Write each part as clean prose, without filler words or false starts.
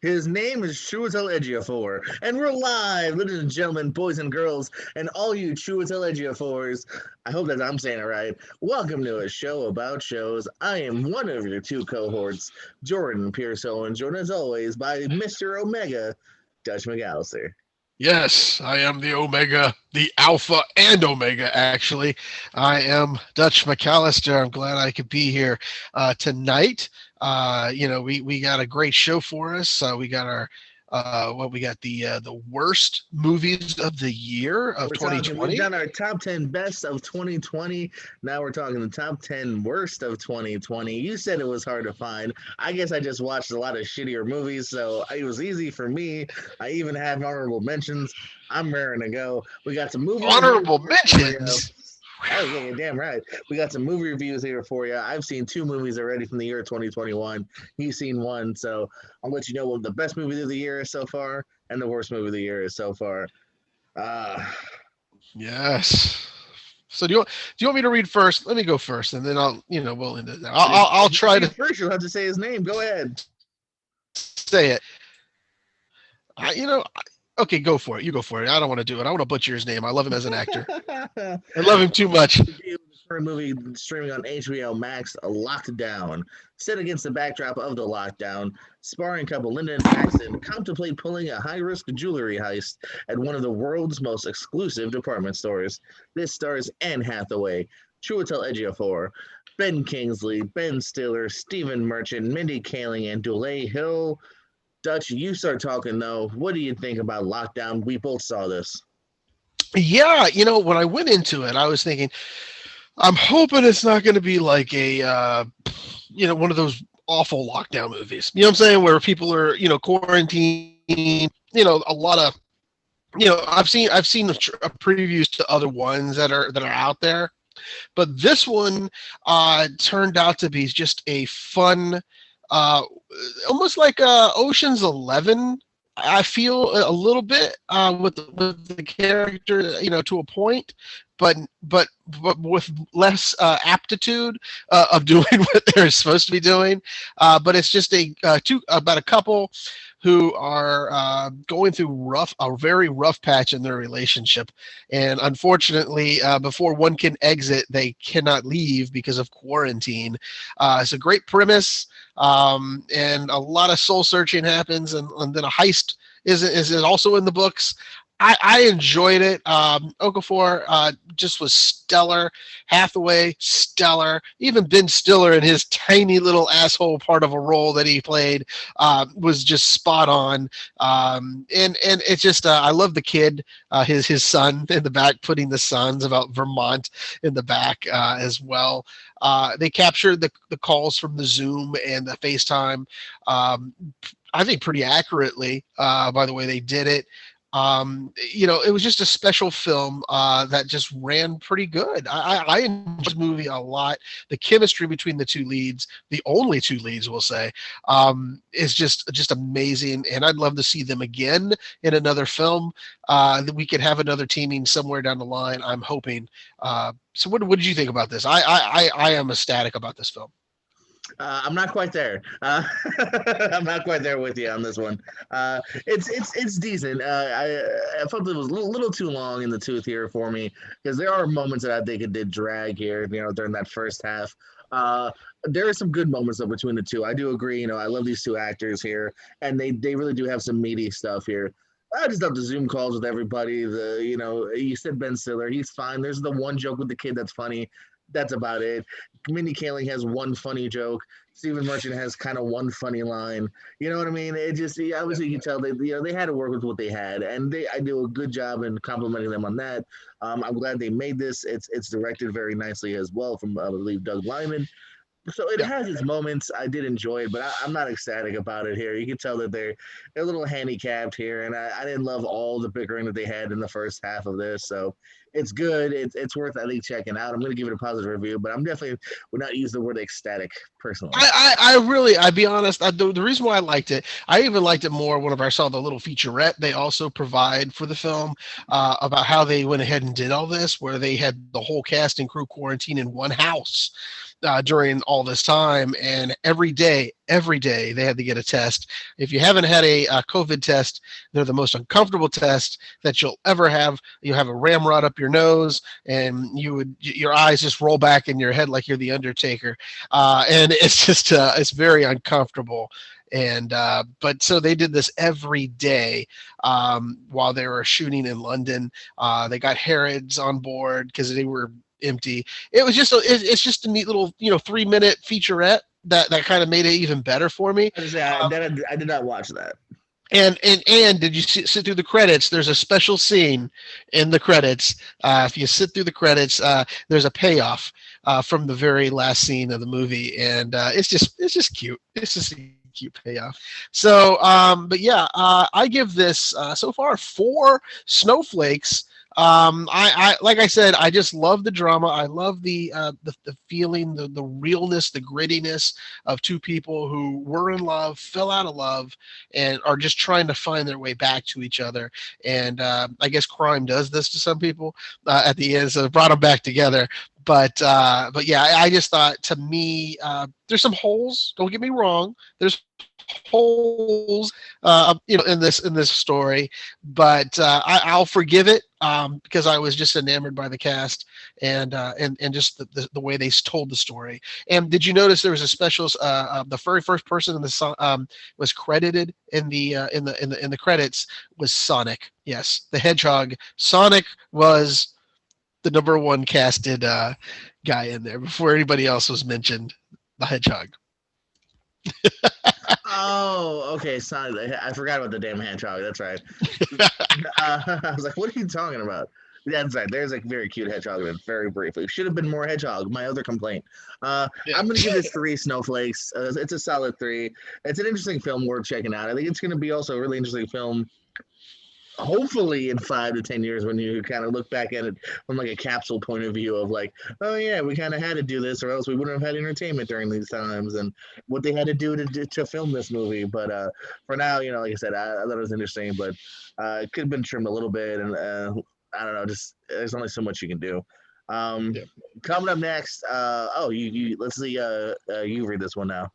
His name is Chiwetel Ejiofor, and we're live, ladies and gentlemen, boys and girls, and all you Chiwetel Ejiofors. I hope that I'm saying it right. Welcome to a show about shows. I am one of your two cohorts, Jordan Pearson, and joined as always by Mr. Omega, Dutch McAllister. Yes, I am the Omega, the Alpha and Omega, actually. I am Dutch McAllister. I'm glad I could be here tonight. We got a great show for us. We got our we got the worst movies of the year of We've 2020. done our top 10 best of 2020. Now we're talking the top 10 worst of 2020. You said it was hard to find. I guess I just watched a lot of shittier movies, so it was easy for me. I even have honorable mentions. I'm raring to go. We got some movie reviews Honorable for you. mentions. Oh, yeah, you're damn right. We got some movie reviews here for you. I've seen two movies already from the year 2021. You've seen one, so I'll let you know what the best movie of the year is so far and the worst movie of the year is so far. Uh, Yes. So do you want me to read first? Let me go first, and then we'll end it. I'll try to First, you'll have to say his name. Go ahead. say it. Okay, go for it. You go for it. I don't want to do it. I want to butcher his name. I love him as an actor. I love him too much. For a movie streaming on HBO Max, Locked Down. Set against the backdrop of the lockdown, sparring couple Linda and Paxton contemplate pulling a high-risk jewelry heist at one of the world's most exclusive department stores. This stars Anne Hathaway, Chiwetel Ejiofor, Ben Kingsley, Ben Stiller, Stephen Merchant, Mindy Kaling, and Dulé Hill. Dutch, you start talking though. What do you think about Lockdown? We both saw this. Yeah, when I went into it, I was thinking, I'm hoping it's not going to be like one of those awful lockdown movies. You know what I'm saying? Where people are, quarantined. A lot of, I've seen previews to other ones that are out there, but this one turned out to be just a fun, almost like Ocean's 11. I feel a little bit with the character, to a point, but with less aptitude of doing what they're supposed to be doing. But it's just about a couple who are going through a very rough patch in their relationship, and unfortunately, before one can exit, they cannot leave because of quarantine. It's a great premise. And a lot of soul searching happens, and then a heist is also in the books. I enjoyed it. Okafor just was stellar. Hathaway, stellar. Even Ben Stiller in his tiny little asshole part of a role that he played was just spot on. And it's just I love the kid, his son in the back, putting the Sons about Vermont in the back as well. They captured the calls from the Zoom and the FaceTime, I think pretty accurately, by the way they did it. It was just a special film that just ran pretty good. I enjoyed the movie a lot. The chemistry between the two leads, the only two leads, we'll say, is just amazing. And I'd love to see them again in another film. That we could have another teaming somewhere down the line. I'm hoping. So what did you think about this? I am ecstatic about this film. I'm not quite there. I'm not quite there with you on this one. It's decent. I felt it was a little too long in the tooth here for me because there are moments that I think it did drag here. During that first half. There are some good moments though between the two. I do agree. I love these two actors here, and they really do have some meaty stuff here. I just love the Zoom calls with everybody. You said Ben Stiller, he's fine. There's the one joke with the kid that's funny. That's about it. Mindy Kaling has one funny joke. Stephen Merchant has kind of one funny line. You know what I mean? It just obviously you can tell they had to work with what they had, and I do a good job in complimenting them on that. I'm glad they made this. It's directed very nicely as well from I believe Doug Lyman. So it Yeah. has its moments. I did enjoy it, but I'm not ecstatic about it here. You can tell that they're a little handicapped here, and I didn't love all the bickering that they had in the first half of this. So it's good. It's worth I think checking out. I'm going to give it a positive review, but I'm definitely would not use the word ecstatic personally. I'd be honest. The reason why I liked it, I even liked it more whenever I saw the little featurette they also provide for the film about how they went ahead and did all this, where they had the whole cast and crew quarantine in one house. during all this time, and every day they had to get a test. If you haven't had a COVID test, they're the most uncomfortable test that you'll ever have. You have a ramrod up your nose, and your eyes just roll back in your head like you're the Undertaker, and it's just it's very uncomfortable. And but so they did this every day while they were shooting in London. They got Harrods on board because they were empty. It was just it's just a neat little 3-minute featurette that kind of made it even better for me. I did not watch that. And did you sit through the credits? There's a special scene in the credits. If you sit through the credits, there's a payoff from the very last scene of the movie, and it's just cute. It's just a cute payoff. So, but yeah, I give this so far 4 snowflakes. I like I said, I just love the drama. I love the feeling, the realness, the grittiness of 2 people who were in love, fell out of love, and are just trying to find their way back to each other. And I guess crime does this to some people at the end, so it brought them back together. But yeah, I just thought, to me, there's some holes. Don't get me wrong. There's holes, in this story, but I'll forgive it because I was just enamored by the cast and just the way they told the story. And did you notice there was a special? The very first person in the song was credited in the credits was Sonic. Yes, the Hedgehog. Sonic was the number 1 casted guy in there before anybody else was mentioned. The Hedgehog. Oh, okay. Sonic. I forgot about the damn hedgehog. That's right. I was like, what are you talking about? Yeah, that's right. There's a very cute hedgehog. Very briefly. Should have been more hedgehog. My other complaint. Yeah. I'm going to give this 3 snowflakes. It's a solid 3. It's an interesting film worth checking out. I think it's going to be also a really interesting film. Hopefully in 5 to 10 years, when you kind of look back at it from like a capsule point of view of like, oh yeah, we kind of had to do this or else we wouldn't have had entertainment during these times, and what they had to do to film this movie. But for now, like I said, I thought it was interesting, but it could have been trimmed a little bit, and I don't know, just there's only so much you can do. Coming up next, you let's see, you read this one now.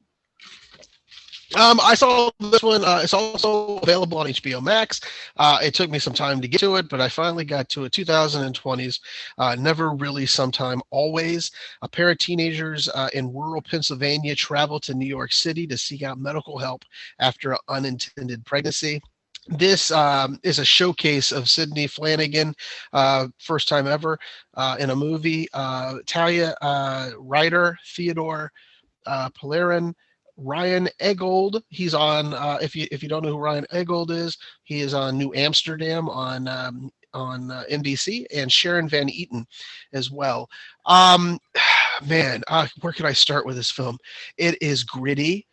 I saw this one. It's also available on HBO Max. It took me some time to get to it, but I finally got to it. 2020s, Never Really, Sometime, Always. A pair of teenagers in rural Pennsylvania travel to New York City to seek out medical help after an unintended pregnancy. This is a showcase of Sidney Flanigan, first time ever in a movie. Talia Ryder, Theodore Polarin, Ryan Eggold. He's on. If you don't know who Ryan Eggold is, he is on New Amsterdam on NBC, and Sharon Van Eaton as well. Man, where can I start with this film? It is gritty.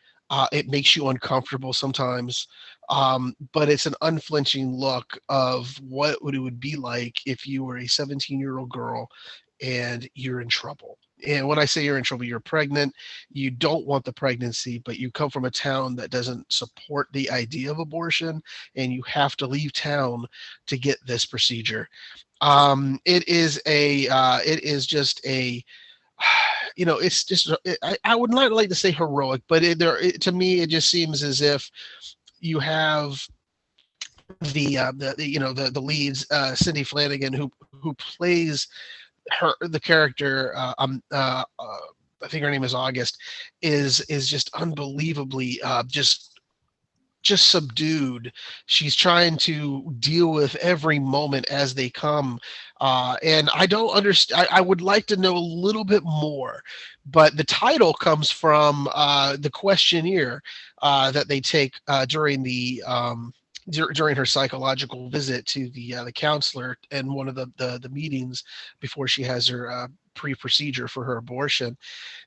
It makes you uncomfortable sometimes, but it's an unflinching look of what it would be like if you were a 17-year-old girl and you're in trouble. And when I say you're in trouble, you're pregnant, you don't want the pregnancy, but you come from a town that doesn't support the idea of abortion, and you have to leave town to get this procedure. It is just a, it's just, I would not like to say heroic, but to me, it just seems as if you have the leads, Cindy Flanagan, who plays the character, I think her name is August, is just unbelievably just subdued. She's trying to deal with every moment as they come, and I don't understand. I would like to know a little bit more, but the title comes from the questionnaire that they take during her psychological visit to the counselor in one of the meetings before she has her pre-procedure for her abortion.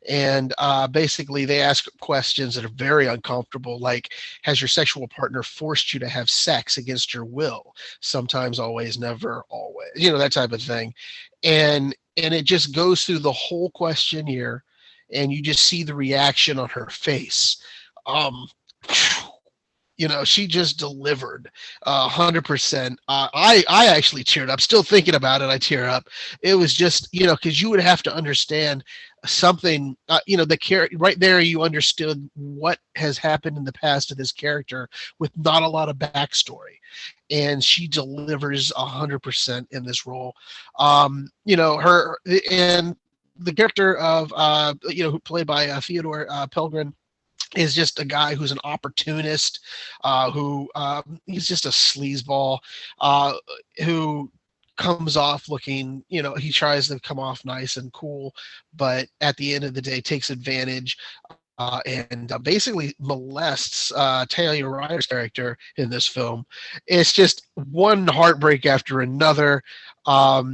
And basically they ask questions that are very uncomfortable, like, has your sexual partner forced you to have sex against your will? Sometimes, always, never, always, that type of thing. And it just goes through the whole questionnaire, and you just see the reaction on her face. She just delivered 100%. I actually teared up. Still thinking about it, I tear up. It was just, because you would have to understand something, the character right there. You understood what has happened in the past to this character with not a lot of backstory, and she delivers 100% in this role. Her and the character of who played by Theodore Pelgrin is just a guy who's an opportunist, who he's just a sleazeball, who comes off looking, he tries to come off nice and cool, but at the end of the day takes advantage and basically molests Talia Ryder's character in this film. It's just one heartbreak after another. But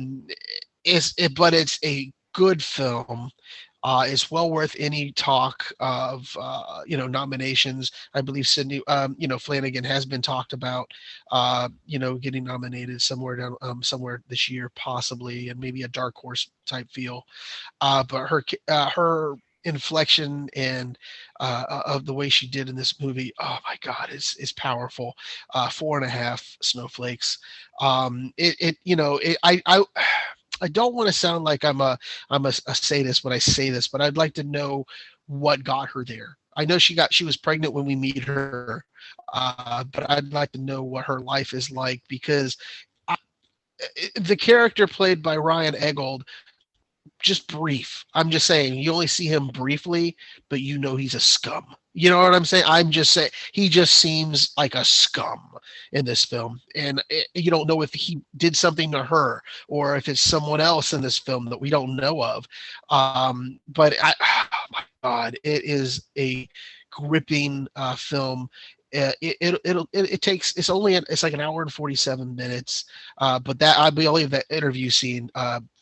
it's a good film. It's well worth any talk of nominations. I believe Sydney Flanagan has been talked about getting nominated somewhere somewhere this year possibly, and maybe a dark horse type feel. But her inflection and of the way she did in this movie, oh my God, is powerful. 4.5 snowflakes. I don't want to sound like I'm a sadist when I say this, but I'd like to know what got her there. I know she was pregnant when we meet her, but I'd like to know what her life is like, because the character played by Ryan Eggold, just brief. I'm just saying, you only see him briefly, but he's a scum. You know what I'm saying? I'm just saying he just seems like a scum in this film, and you don't know if he did something to her or if it's someone else in this film that we don't know of. But oh my God, it is a gripping film. It's like an hour and 47 minutes, but that, I believe, that interview scene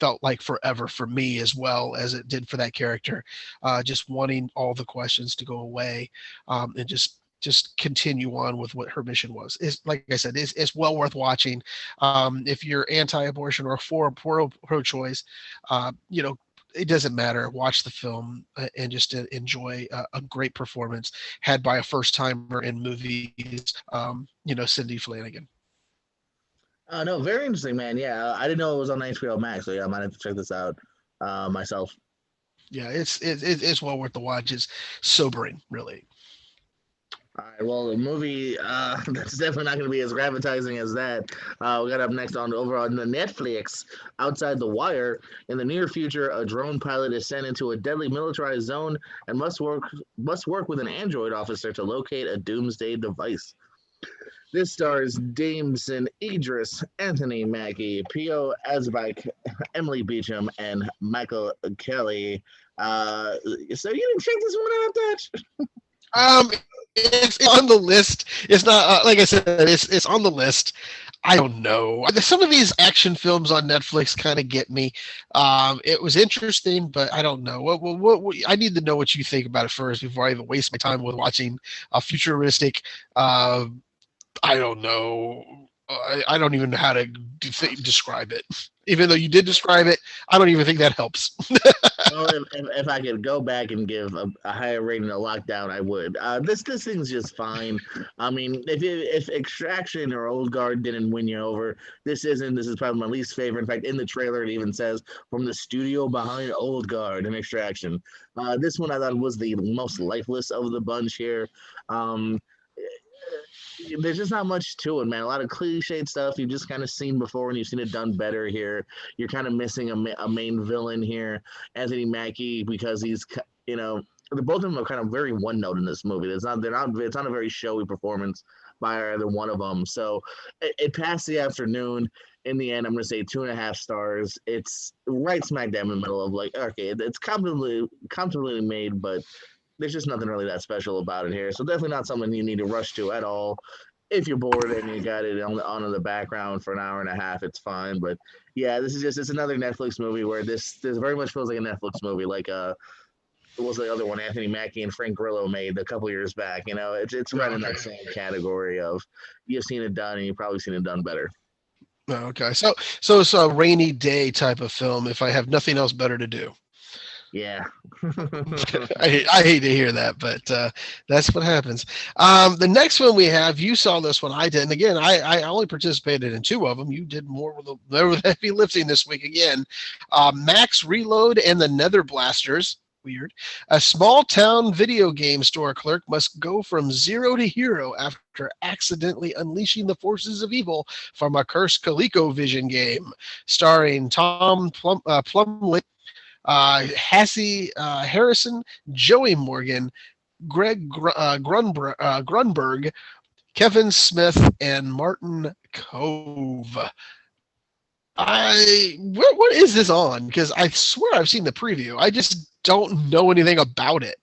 felt like forever for me, as well as it did for that character, just wanting all the questions to go away, and just continue on with what her mission was. Is, like I said, it's well worth watching. If you're anti-abortion or for pro-choice, it doesn't matter. Watch the film and just enjoy a great performance had by a first timer in movies, Cindy Flanagan. No, very interesting, man. Yeah, I didn't know it was on HBO Max, so yeah, I might have to check this out myself. Yeah, it's well worth the watch. It's sobering, really. All right, well, the movie that's definitely not going to be as gravitizing as that. We got up next over on the Netflix, Outside the Wire. In the near future, a drone pilot is sent into a deadly militarized zone and must work with an android officer to locate a doomsday device. This stars Damson Idris, Anthony Mackie, Pio Asbach, Emily Beecham, and Michael Kelly. So you didn't check this one out, Dutch? It's on the list. It's not like I said. It's on the list. I don't know. Some of these action films on Netflix kind of get me. It was interesting, but I don't know. What I need to know what you think about it first before I even waste my time with watching a futuristic. I don't know. I don't even know how to describe it. Even though you did describe it, I don't even think that helps. Well, if I could go back and give a higher rating of Lockdown, I would. This thing's just fine. I mean, if Extraction or Old Guard didn't win you over, this isn't. This is probably my least favorite. In fact, in the trailer, it even says from the studio behind Old Guard and Extraction. This one I thought was the most lifeless of the bunch here. There's just not much to it, man. A lot of cliched stuff you've just kind of seen before, and you've seen it done better here. You're kind of missing a main villain here, Anthony Mackie, because he's, both of them are kind of very one note in this movie. It's not a very showy performance by either one of them. So it passed the afternoon. In the end, I'm going to say 2.5 stars. It's right smack dab in the middle of it's comfortably made, but there's just nothing really that special about it here. So definitely not something you need to rush to at all. If you're bored and you got it on in the background for an hour and a half, it's fine. But yeah, it's another Netflix movie where this very much feels like a Netflix movie, like what was the other one Anthony Mackie and Frank Grillo made a couple years back. It's right in that same category of you've seen it done and you've probably seen it done better. Okay, so it's a rainy day type of film if I have nothing else better to do. Yeah. I hate to hear that, but that's what happens. The next one we have, you saw this one, I didn't. Again, I only participated in two of them. You did more with the heavy lifting this week again. Max Reload and the Nether Blasters. Weird. A small town video game store clerk must go from zero to hero after accidentally unleashing the forces of evil from a cursed ColecoVision game, starring Tom Plumley, Hassie Harrison, Joey Morgan, Greg Grunberg, Kevin Smith, and Martin Cove. What is this on? Because I swear I've seen the preview. I just don't know anything about it.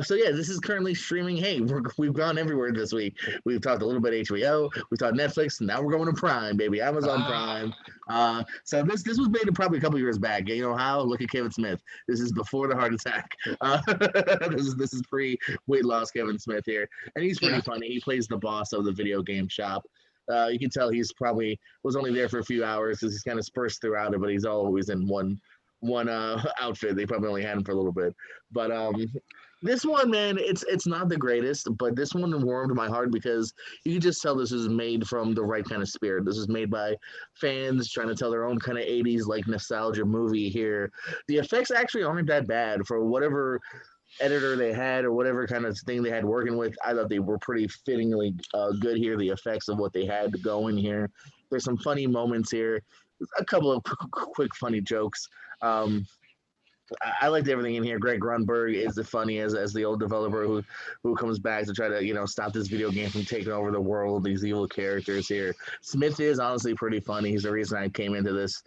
So yeah, this is currently streaming. Hey, we've gone everywhere this week. We've talked a little bit HBO, we've talked Netflix, and now we're going to Prime, baby, Amazon Prime. So this was made probably a couple years back. You know how? Look at Kevin Smith. This is before the heart attack. This is pre weight loss Kevin Smith here, and he's pretty funny. He plays the boss of the video game shop. You can tell he's probably was only there for a few hours because he's kind of dispersed throughout it, but he's always in one outfit. They probably only had him for a little bit, but this one, man, it's not the greatest, but this one warmed my heart because you can just tell this is made from the right kind of spirit. This is made by fans trying to tell their own kind of 80s like nostalgia movie here. The effects actually aren't that bad for whatever editor they had or whatever kind of thing they had working with. I thought they were pretty fittingly good here, the effects of what they had going here. There's some funny moments here, a couple of quick funny jokes. I liked everything in here. Greg Grunberg is the funny as the old developer who comes back to try to stop this video game from taking over the world. These evil characters here. Smith is honestly pretty funny. He's the reason I came into this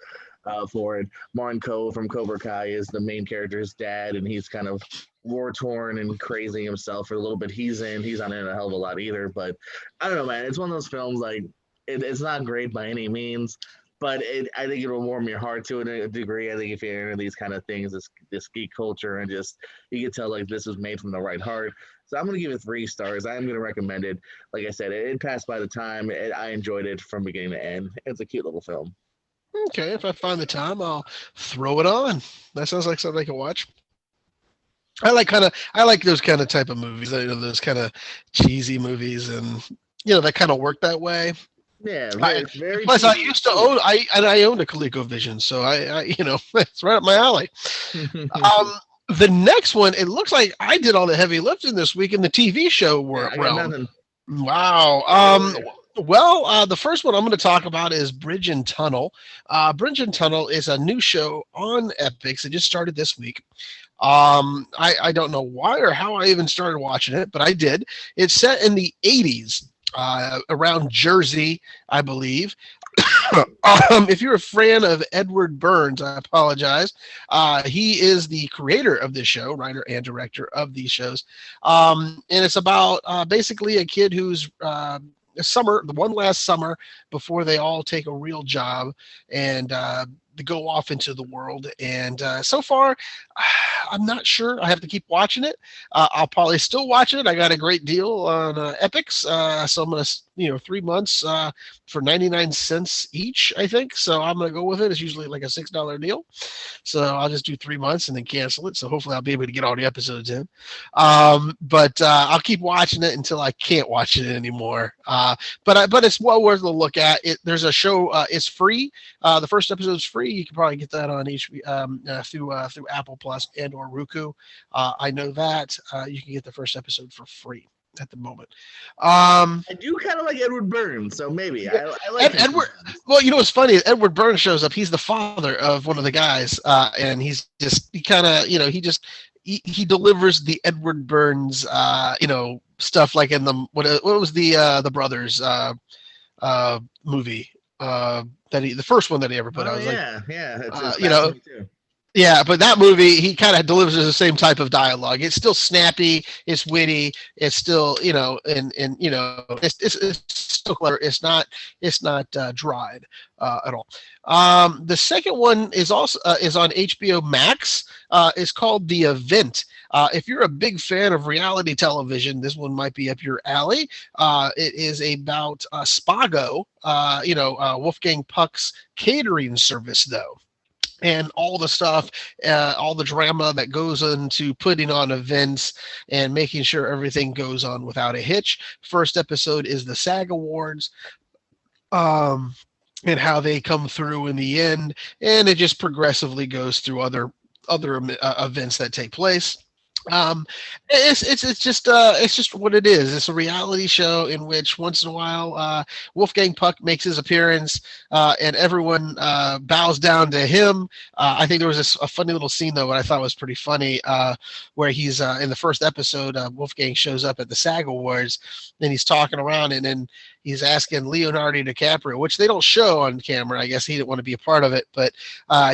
for it. Martin Cove from Cobra Kai is the main character's dad, and he's kind of war torn and crazy himself for a little bit. He's not in a hell of a lot either, but I don't know, man. It's one of those films like it's not great by any means. But I think it'll warm your heart to it in a degree. I think if you're into these kind of things, this geek culture, and just you can tell like this was made from the right heart. So I'm gonna give it 3 stars. I'm gonna recommend it. Like I said, it passed by the time. I enjoyed it from beginning to end. It's a cute little film. Okay, if I find the time, I'll throw it on. That sounds like something I can watch. I like those kind of type of movies. Those kind of cheesy movies, and that kind of work that way. Yeah, very. Plus, I used to own. I owned a ColecoVision, so I it's right up my alley. The next one, it looks like I did all the heavy lifting this week in the TV show realm. Wow. Well, the first one I'm going to talk about is Bridge and Tunnel. Bridge and Tunnel is a new show on Epix. It just started this week. I don't know why or how I even started watching it, but I did. It's set in the 80s. Around Jersey, I believe. If you're a fan of Edward Burns, I apologize. He is the creator of this show, writer and director of these shows. And it's about basically a kid who's the one last summer before they all take a real job and to go off into the world. And so far, I'm not sure. I have to keep watching it. I'll probably still watch it. I got a great deal on Epix, so I'm gonna 3 months for 99 cents each, I think. So I'm gonna go with it. It's usually like a $6 deal, so I'll just do 3 months and then cancel it. So hopefully I'll be able to get all the episodes in. But I'll keep watching it until I can't watch it anymore. But it's well worth a look at. There's a show. It's free. The first episode is free. You can probably get that on HBO through Apple Plus and or Roku. I know that you can get the first episode for free at the moment. I do kind of like Edward Burns, so maybe I like Edward. Well, what's funny is Edward Burns shows up. He's the father of one of the guys, and he delivers the Edward Burns stuff like in the what was the brothers movie the first one that he ever put out. Yeah, but that movie, he kind of delivers the same type of dialogue. It's still snappy, it's witty, it's still, it's still clever. It's not dried at all. The second one is also is on HBO Max. It's called The Event. If you're a big fan of reality television, this one might be up your alley. It is about Spago, Wolfgang Puck's catering service, though. and all the stuff, all the drama that goes into putting on events and making sure everything goes on without a hitch. First episode is the SAG Awards. And how they come through in the end, and it just progressively goes through other events that take place. Um, it's just what it is. It's a reality show in which once in a while Wolfgang Puck makes his appearance, and everyone bows down to him. I think there was a funny little scene though, what I thought was pretty funny, where he's in the first episode. Wolfgang shows up at the SAG Awards, and he's talking around, and then he's asking Leonardo DiCaprio, which they don't show on camera. I guess he didn't want to be a part of it, but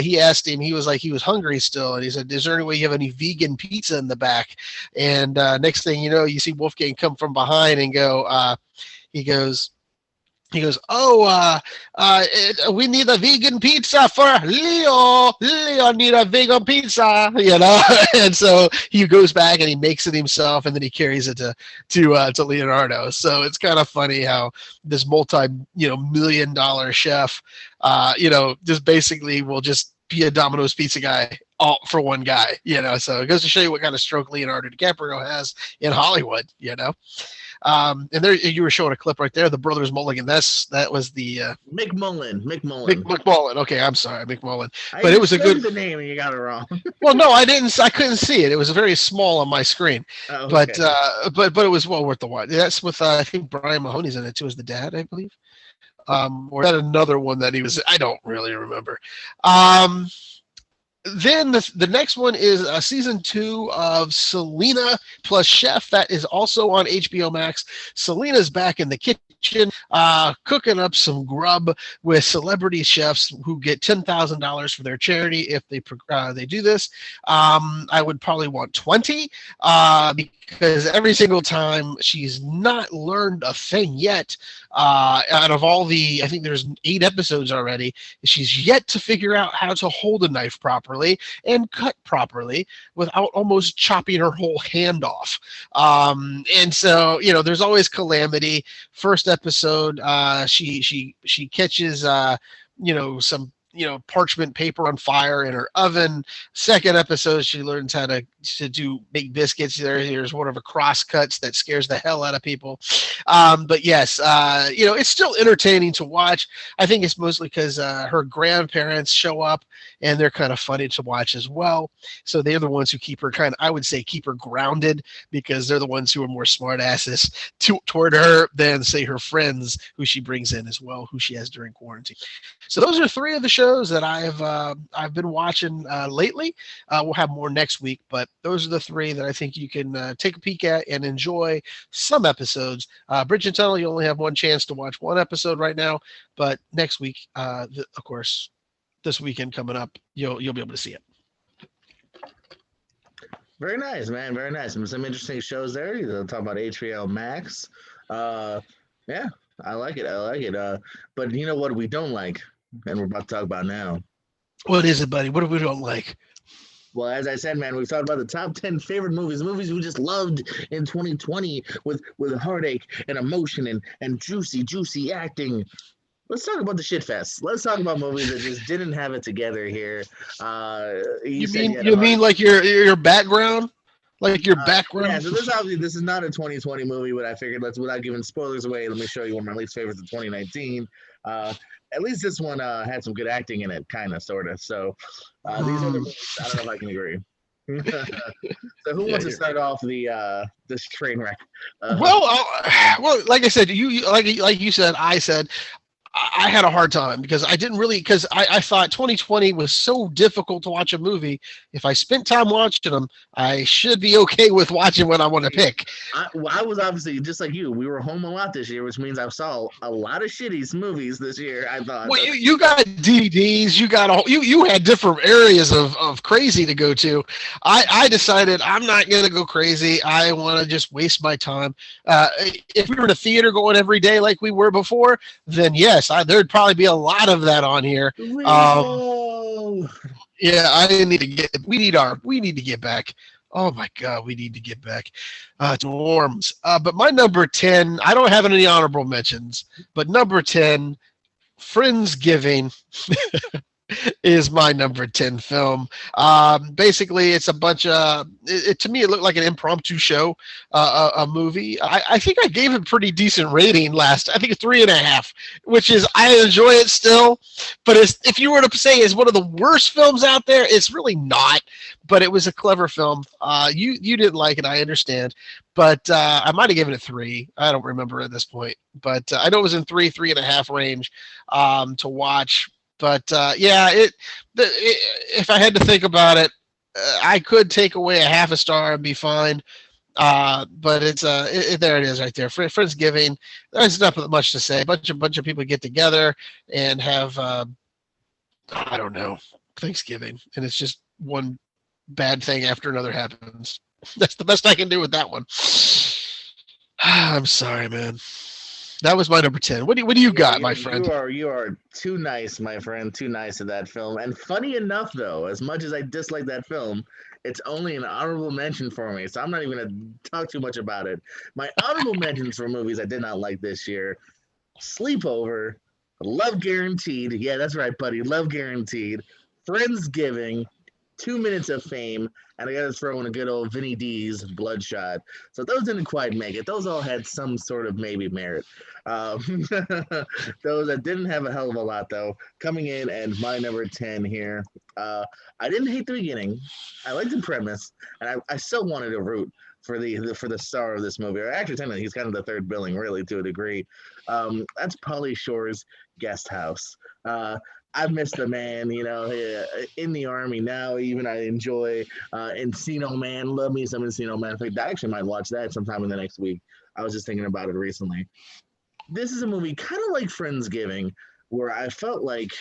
he asked him. He was like, he was hungry still, and he said, "Is there any way you have any vegan pizza in the back?" And next thing you know, you see Wolfgang come from behind and go. He goes, "Oh, we need a vegan pizza for Leo. Leo need a vegan pizza, you know." And so he goes back and he makes it himself, and then he carries it to Leonardo. So it's kind of funny how this multi-million-dollar chef, just basically will just be a Domino's pizza guy all for one guy, So it goes to show you what kind of stroke Leonardo DiCaprio has in Hollywood, And there you were showing a clip right there, the Brothers Mulligan. That was the McMullen. McMullen. Okay, I'm sorry, McMullen. But it was a good the name, and you got it wrong. Well, no, I didn't. I couldn't see it. It was very small on my screen. Oh, okay. But it was well worth the watch. That's with I think Brian Mahoney's in it too as the dad, I believe. Or that another one that he was. I don't really remember. Then the next one is season 2 of Selena plus Chef. That is also on HBO Max. Selena's back in the kitchen, cooking up some grub with celebrity chefs who get $10,000 for their charity if they do this. I would probably want 20 because every single time she's not learned a thing yet. Out of all I think there's 8 episodes already, she's yet to figure out how to hold a knife properly and cut properly without almost chopping her whole hand off. And so, there's always calamity. First episode, she catches, some parchment paper on fire in her oven. Second episode, she learns how to make biscuits. There's one of her cross cuts that scares the hell out of people. But yes, it's still entertaining to watch. I think it's mostly because her grandparents show up and they're kind of funny to watch as well. So they're the ones who keep her keep her grounded, because they're the ones who are more smart asses toward her than say her friends who she brings in as well, who she has during quarantine. So those are 3 of the shows that I've been watching lately. We'll have more next week, but those are the 3 that I think you can take a peek at and enjoy some episodes. Bridge and Tunnel, you only have one chance to watch one episode right now, but next week, of course, this weekend coming up, you'll be able to see it. Very nice, man. Very nice. Some interesting shows there. You talk about HBO Max. Yeah, I like it. But you know what we don't like, and we're about to talk about now. What is it, buddy? What do we don't like? Well, as I said, man, we've talked about the top 10 favorite movies we just loved in 2020 with heartache and emotion and juicy acting. Let's talk about the shit fest. Let's talk about movies that just didn't have it together here. You mean like your background? Like your background? Yeah, so this is not a 2020 movie, but I figured without giving spoilers away, let me show you one of my least favorites of 2019. At least this one had some good acting in it, kind of, sort of. So these other movies, I don't know if I can agree. So who wants to start off this train wreck? Well, like I said, like you said, I had a hard time because I thought 2020 was so difficult to watch a movie. If I spent time watching them, I should be okay with watching what I want to pick. I was obviously just like you. We were home a lot this year, which means I saw a lot of shitty movies this year. I thought. Well, you got DVDs. You had different areas of crazy to go to. I decided I'm not going to go crazy. I want to just waste my time. If we were in a theater going every day like we were before, then yes. There'd probably be a lot of that on here. Yeah, we need to get back. Oh my God, we need to get back to Worms. But my number 10, I don't have any honorable mentions, but number 10, Friendsgiving. is my number 10 film. Basically, it's a bunch of, to me, it looked like an impromptu show, a movie. I think I gave it a pretty decent rating last, I think 3.5, which is, I enjoy it still. But if you were to say it's one of the worst films out there, it's really not. But it was a clever film. You didn't like it, I understand. But I might have given it 3. I don't remember at this point. But I know it was in 3.5 range to watch. But yeah, if I had to think about it, I could take away a half a star and be fine. But it's there it is right there. Friendsgiving. There's not much to say. Bunch of people get together and have I don't know, Thanksgiving, and it's just one bad thing after another happens. That's the best I can do with that one. I'm sorry, man. That was my number 10. What do you got, my friend? You are too nice, my friend. Too nice to that film. And funny enough, though, as much as I dislike that film, it's only an honorable mention for me. So I'm not even going to talk too much about it. My honorable mentions for movies I did not like this year: Sleepover, Love Guaranteed. Yeah, that's right, buddy. Love Guaranteed. Friendsgiving, 2 Minutes of Fame, and I got to throw in a good old Vinny D's Bloodshot. So those didn't quite make it. Those all had some sort of maybe merit. Those that didn't have a hell of a lot, though, coming in and my number 10 here. I didn't hate the beginning. I liked the premise, and I still wanted to root for the star of this movie. Or actually, technically, he's kind of the third billing, really, to a degree. That's Pauly Shore's Guest House. I miss the man, in the Army now. Even I enjoy Encino Man. Love me some Encino Man. In fact, I actually might watch that sometime in the next week. I was just thinking about it recently. This is a movie kind of like Friendsgiving, where I felt like,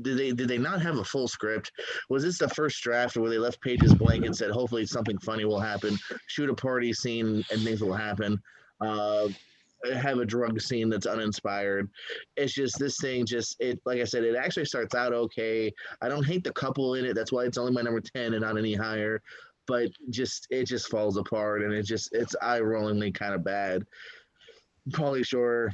did they not have a full script? Was this the first draft where they left pages blank and said, hopefully something funny will happen, shoot a party scene and things will happen? Have a drug scene that's uninspired. It's just this thing, like I said, it actually starts out okay. I don't hate the couple in it. That's why it's only my number 10 and not any higher. But it just falls apart, and it's eye-rollingly kind of bad. Pauly Shore,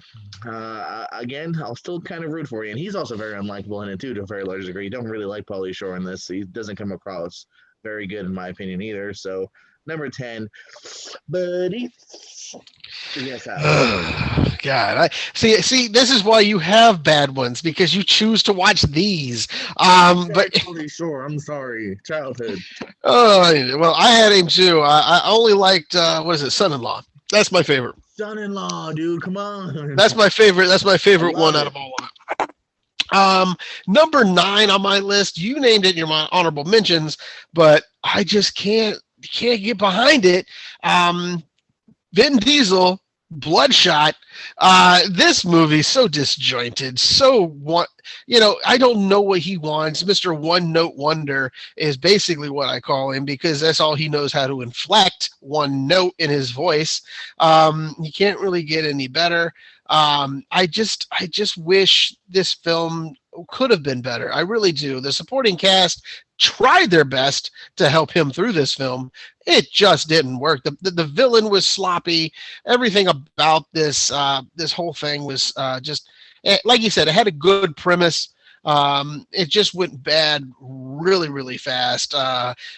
again, I'll still kind of root for you. And he's also very unlikable in it, too, to a very large degree. You don't really like Pauly Shore in this. He doesn't come across very good, in my opinion, either. So, number 10, Buddy. Yes, God, I see. This is why you have bad ones, because you choose to watch these. But sure, I'm sorry, childhood. Oh well, I had him too. I only liked what is it, Son-in-Law. That's my favorite. Son-in-Law, dude, come on. That's my favorite. That's my favorite one out of all of them. Number 9 on my list. You named it in your honorable mentions, but I just can't get behind it. Vin Diesel, Bloodshot. This movie's so disjointed. I don't know what he wants. Mr. One Note Wonder is basically what I call him, because that's all he knows how to inflect, one note in his voice. He can't really get any better. I just wish this film could have been better. I really do. The supporting cast tried their best to help him through this film. It just didn't work. The villain was sloppy. Everything about this whole thing was just, like you said, it had a good premise. It just went bad really, really fast.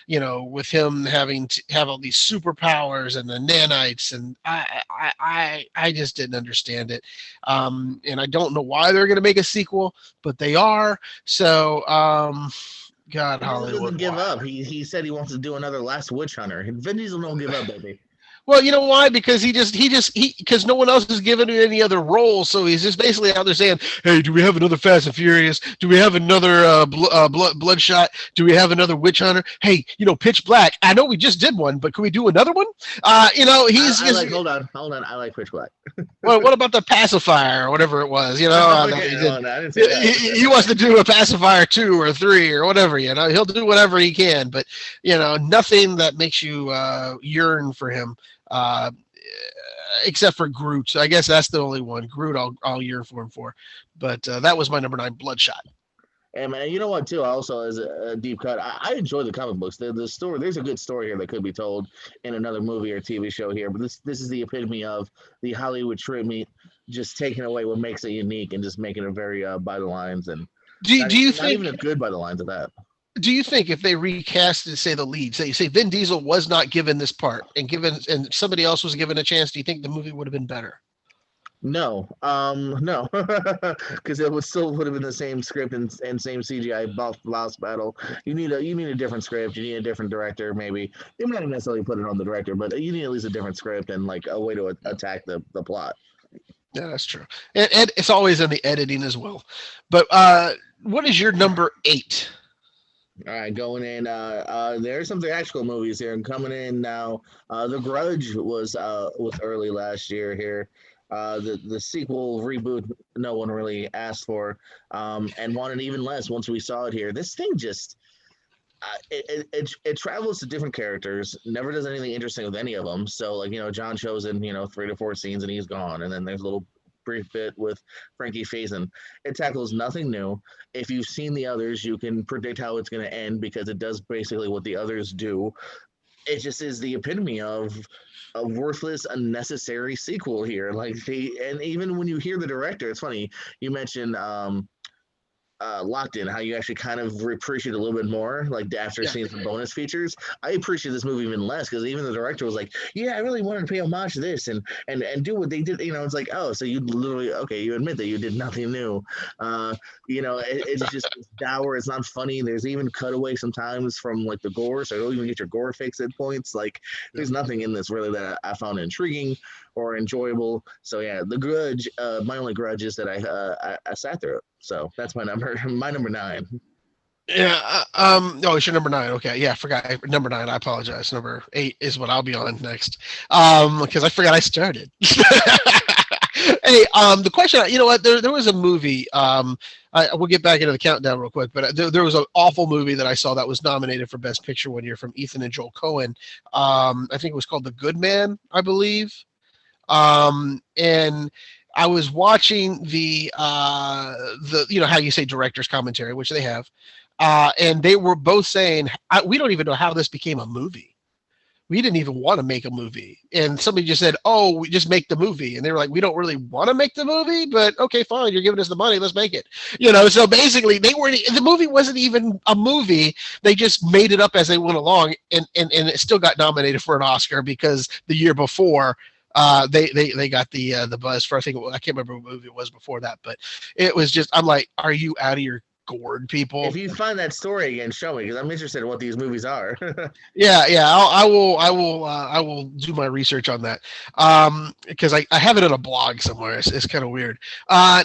With him having to have all these superpowers and the nanites, and I just didn't understand it. And I don't know why they're going to make a sequel, but they are. So, God, Hollywood doesn't give up. He said he wants to do another Last Witch Hunter. Vin Diesel don't give up, baby. Well, you know why? Because because no one else is giving it any other role, so he's just basically out there saying, "Hey, do we have another Fast and Furious? Do we have another Bloodshot? Do we have another Witch Hunter? Hey, Pitch Black. I know we just did one, but can we do another one?" Hold on. I like Pitch Black. Well, what about the Pacifier or whatever it was? He wants to do a Pacifier 2 or 3 or whatever. He'll do whatever he can, but nothing that makes you yearn for him. Except for Groot. I guess that's the only one. Groot I'll yearn for him for. But that was my number 9, Bloodshot. And man, you know what too? Also, as a deep cut, I enjoy the comic books. The story, there's a good story here that could be told in another movie or TV show here. But this is the epitome of the Hollywood treatment, just taking away what makes it unique and just making it very by the lines. And Do you Not even think a good by the lines of that. do you think if they recast and say the lead, say Vin Diesel was not given this part and somebody else was given a chance, do you think the movie would have been better? No, no, because it would have been the same script and same CGI boss battle. You need a different script. You need a different director. Maybe you might not necessarily put it on the director, but you need at least a different script and like a way to attack the plot. Yeah, that's true. And it's always in the editing as well. But what is your number 8? All right, going in. There's some theatrical movies here and coming in now. The Grudge was early last year here. The sequel reboot no one really asked for, and wanted even less once we saw it here. This thing just it travels to different characters, never does anything interesting with any of them. So like John shows in 3 to 4 scenes and he's gone, and then there's a little brief bit with Frankie Faison. It tackles nothing new. If you've seen the others, you can predict how it's going to end because it does basically what the others do. It just is the epitome of a worthless, unnecessary sequel here. And even when you hear the director, it's funny. You mentioned Locked In, how you actually kind of appreciate a little bit more, like after seeing some bonus features. I appreciate this movie even less because even the director was like, "Yeah, I really wanted to pay homage to this and do what they did." It's like, oh, so you literally you admit that you did nothing new. It's just it's dour. It's not funny. There's even cutaway sometimes from like the gore, so you don't even get your gore fix at points. Like, there's nothing in this really that I found intriguing or enjoyable. So yeah, The Grudge. My only grudge is that I sat through it. So that's my number. My number 9. Yeah. Oh, it's your number 9. Okay. Yeah, I forgot number 9. I apologize. Number 8 is what I'll be on next. Because I forgot I started. Hey, the question. You know what? There was a movie. We'll get back into the countdown real quick, but there was an awful movie that I saw that was nominated for Best Picture one year from Ethan and Joel Coen. I think it was called The Good Man, I believe. And I was watching the how you say director's commentary, which they have, and they were both saying we don't even know how this became a movie. We didn't even want to make a movie, and somebody just said, "Oh, we just make the movie," and they were like, "We don't really want to make the movie, but okay, fine, you're giving us the money, let's make it." So basically, the movie wasn't even a movie; they just made it up as they went along, and it still got nominated for an Oscar because the year before. They got the buzz for I can't remember what movie it was before that, but it was just I'm like, are you out of your gourd, people? If you find that story again, show me because I'm interested in what these movies are. Yeah, I will do my research on that because I have it in a blog somewhere. It's kind of weird.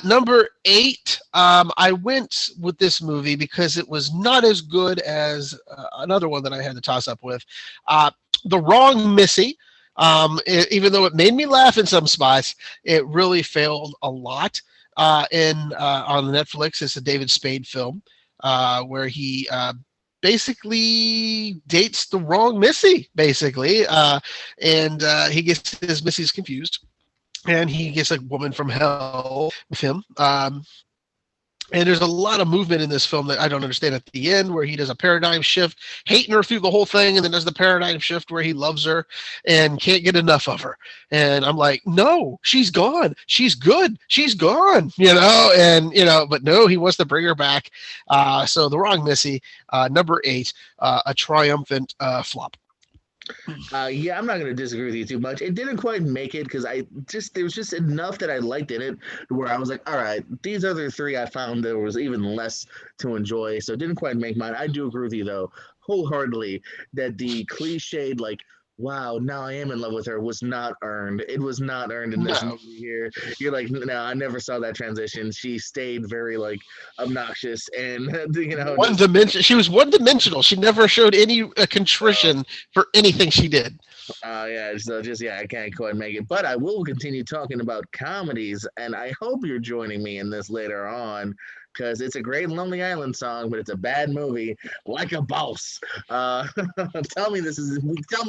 Number 8, I went with this movie because it was not as good as another one that I had to toss up with, The Wrong Missy. Even though it made me laugh in some spots, it really failed a lot. On Netflix, it's a David Spade film where he basically dates the wrong Missy, basically, and he gets his Missy's confused, and he gets a woman from hell with him. And there's a lot of movement in this film that I don't understand at the end where he does a paradigm shift, hating her through the whole thing, and then does the paradigm shift where he loves her and can't get enough of her. And I'm like, no, she's gone. She's good. She's gone, but no, he wants to bring her back. So The Wrong Missy, number 8, a triumphant flop. I'm not going to disagree with you too much. It didn't quite make it because there was just enough that I liked in it where I was like, all right, these other 3 I found there was even less to enjoy. So it didn't quite make mine. I do agree with you though, wholeheartedly, that the cliched like, wow, now I am in love with her was not earned. It was not earned in this movie here. You're like, no, I never saw that transition. She stayed very like obnoxious and one dimension. She was one dimensional. She never showed any contrition for anything she did. I can't quite make it, but I will continue talking about comedies, and I hope you're joining me in this later on. Because it's a great Lonely Island song, but it's a bad movie, Like a Boss. Tell me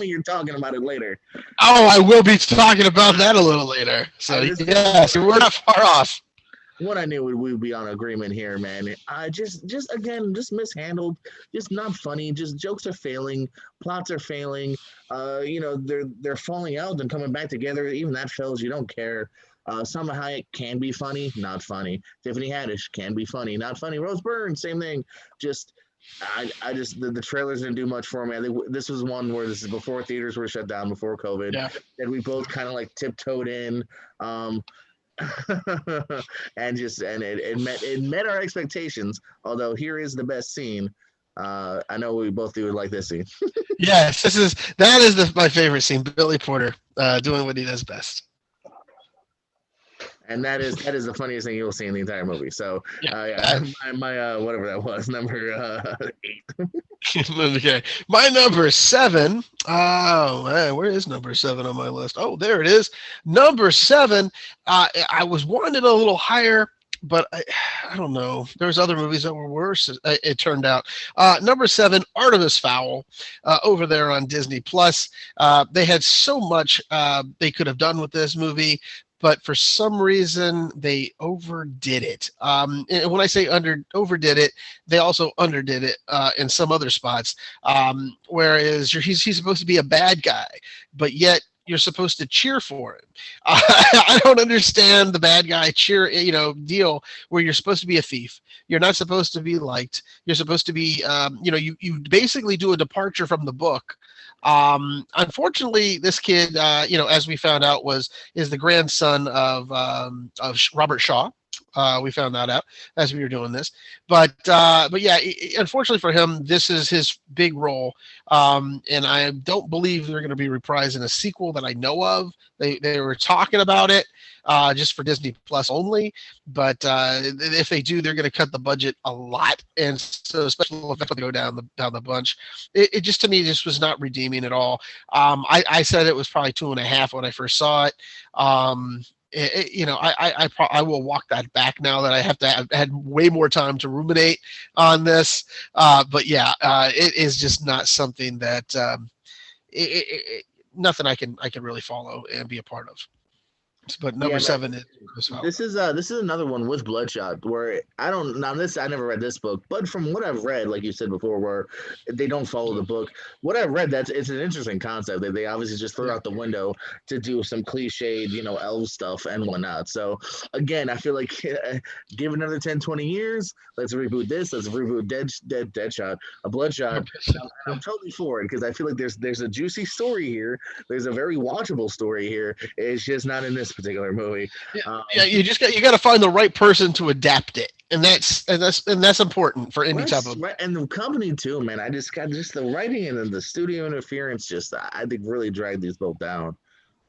you're talking about it later. Oh, I will be talking about that a little later. So yes, we're not far off. What I knew we'd be on agreement here, man. I just mishandled, just not funny. Just jokes are failing, plots are failing. They're falling out and coming back together. Even that fails. You don't care. Salma Hayek can be funny, not funny. Tiffany Haddish can be funny, not funny. Rose Byrne, same thing. Just I just the trailers didn't do much for me. I think this was one where this is before theaters were shut down, before COVID, Yeah. and we both kind of like tiptoed in. And it met our expectations. Although here is the best scene. I know we both do like this scene. Yes, that is my favorite scene. Billy Porter doing what he does best. And that is the funniest thing you'll see in the entire movie. So my whatever that was, number 8. Okay, my number 7. Oh man, where is number 7 on my list? Oh, there it is. Number 7. I was wanting a little higher, but I don't know. There's other movies that were worse. It turned out. Number 7, Artemis Fowl, over there on Disney Plus. They had so much they could have done with this movie, but for some reason they overdid it. And when I say overdid it, they also underdid it in some other spots. Whereas he's supposed to be a bad guy, but yet you're supposed to cheer for him. I don't understand the bad guy cheer, deal where you're supposed to be a thief. You're not supposed to be liked. You're supposed to be, you basically do a departure from the book. Unfortunately, this kid, as we found out, is the grandson of Robert Shaw. We found that out as we were doing this, but yeah, unfortunately for him, this is his big role, and I don't believe they're going to be reprising a sequel that I know of. They were talking about it just for Disney Plus only, but if they do, they're going to cut the budget a lot, and so special effects will go down the bunch. It just, to me, just was not redeeming at all. I said it was probably 2.5 when I first saw it. I will walk that back now that I have had way more time to ruminate on this. But yeah, it is just not something that nothing I can really follow and be a part of. But number 7 is this is another one with Bloodshot where I never read this book, but from what I've read, like you said before, where they don't follow the book. What I've read, it's an interesting concept that they obviously just threw out the window to do some cliched, elf stuff and whatnot. So again, I feel like give another 10, 20 years, let's reboot this. Let's reboot Deadshot, a Bloodshot. I'm totally for it because I feel like there's a juicy story here. There's a very watchable story here. It's just not in this particular movie. You got to find the right person to adapt it, and that's important for any type of. Right, and the company too, man. I just got the writing and then the studio interference. Just I think really dragged these both down.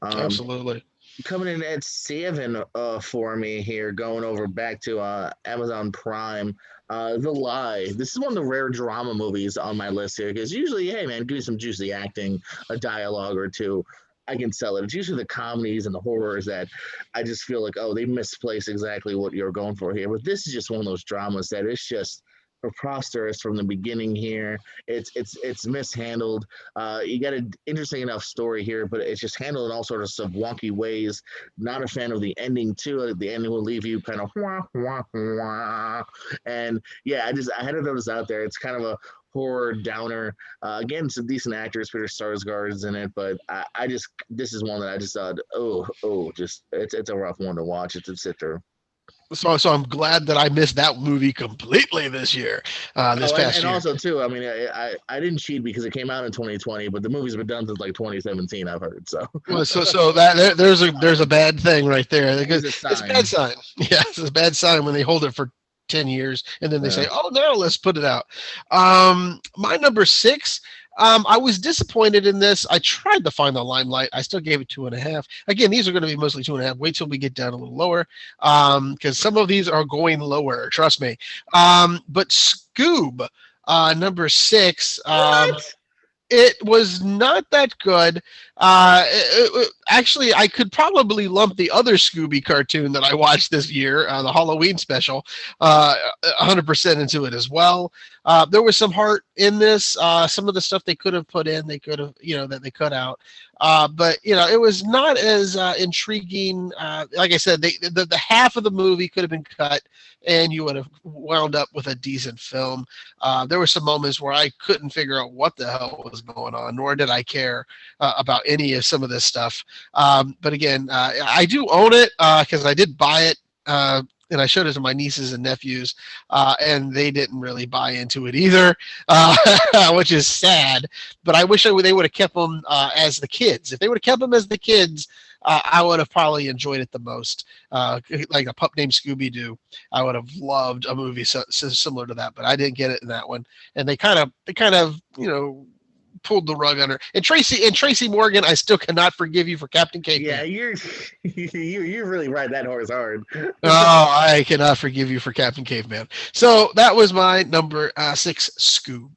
Absolutely. Coming in at 7 for me here, going over back to Amazon Prime. The Lie. This is one of the rare drama movies on my list here because usually, hey man, give me some juicy acting, a dialogue or two. I can sell it. It's usually the comedies and the horrors that I just feel like, they misplaced exactly what you're going for here. But this is just one of those dramas that it's just preposterous from the beginning here. It's mishandled. You got an interesting enough story here, but it's just handled in all sorts of wonky ways. Not a fan of the ending too. The ending will leave you kind of wah, wah, wah. And yeah, I had to throw this out there. It's kind of a horror downer. Again, some decent actors. Peter Sarsgaard's in it, but this is one that I just thought, it's a rough one to watch. It's a sit through. So I'm glad that I missed that movie completely this year. Past year. And also too, I mean, I didn't cheat because it came out in 2020, but the movie's been done since like 2017. I've heard so. Well, so that there's a bad thing right there. It's a bad sign. Yeah, it's a bad sign when they hold it for 10 years and then they say, no, let's put it out. My number 6, I was disappointed in this. I tried to find the Limelight. I still gave it 2.5. Again, these are going to be mostly 2.5. Wait till we get down a little lower, because some of these are going lower, trust me. But Scoob, number 6, it was not that good. Actually, I could probably lump the other Scooby cartoon that I watched this year, the Halloween special, 100% into it as well. There was some heart in this. Some of the stuff they could have put in, they could have, that they cut out. But it was not as intriguing. Like I said, the half of the movie could have been cut, and you would have wound up with a decent film. There were some moments where I couldn't figure out what the hell was going on, nor did I care about any of some of this stuff. But again, I do own it because I did buy it. And I showed it to my nieces and nephews, and they didn't really buy into it either, which is sad. But I wish they would have kept them as the kids. If they would have kept them as the kids, I would have probably enjoyed it the most. Like a pup named Scooby Doo, I would have loved a movie so similar to that, but I didn't get it in that one. And they kind of pulled the rug under. And Tracy Morgan, I still cannot forgive you for Captain Caveman. Yeah, you're really riding that horse hard. Oh, I cannot forgive you for Captain Caveman. So that was my number 6, Scoob.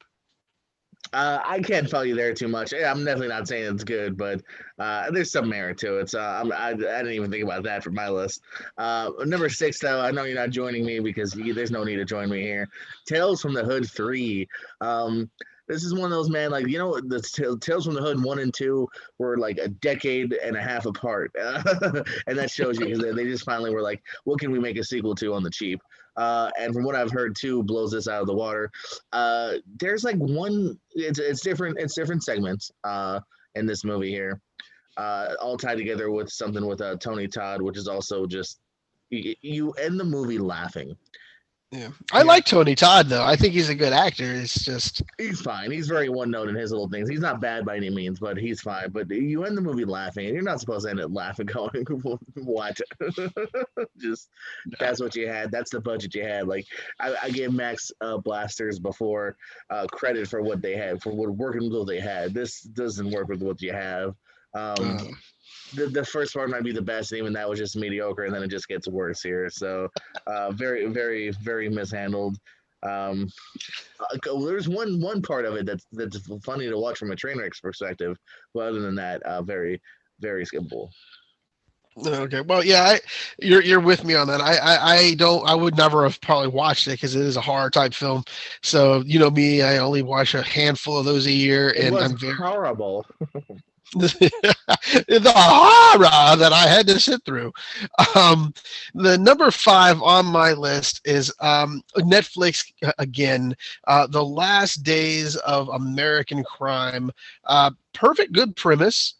I can't follow you there too much. I'm definitely not saying it's good, but there's some merit to it. So I didn't even think about that for my list. Number 6, though, I know you're not joining me because there's no need to join me here. Tales from the Hood 3. This is one of those, man, like, the Tales from the Hood 1 and 2 were like a decade and a half apart. And that shows you because they just finally were like, what can we make a sequel to on the cheap? And from what I've heard, 2 blows this out of the water. There's like it's different segments in this movie here, all tied together with something with Tony Todd, which is also just, you end the movie laughing. Yeah, I like Tony Todd though. I think he's a good actor. It's just he's fine. He's very one note in his little things. He's not bad by any means, but he's fine. But you end the movie laughing, and you're not supposed to end it laughing, going, "What?" Just that's what you had. That's the budget you had. Like I gave Max Blasters before credit for what they had, for what working with what they had. This doesn't work with what you have. The first part might be the best, and even that was just mediocre, and then it just gets worse here. So, very, very, very mishandled. There's one part of it that's funny to watch from a train wreck's perspective, but other than that, very, very skippable. Okay, well, yeah, you're with me on that. I would never have probably watched it because it is a horror type film. So me, I only watch a handful of those a year, and I'm very horrible. The horror that I had to sit through. The number 5 on my list is Netflix again. The Last Days of American Crime. Perfect, good premise.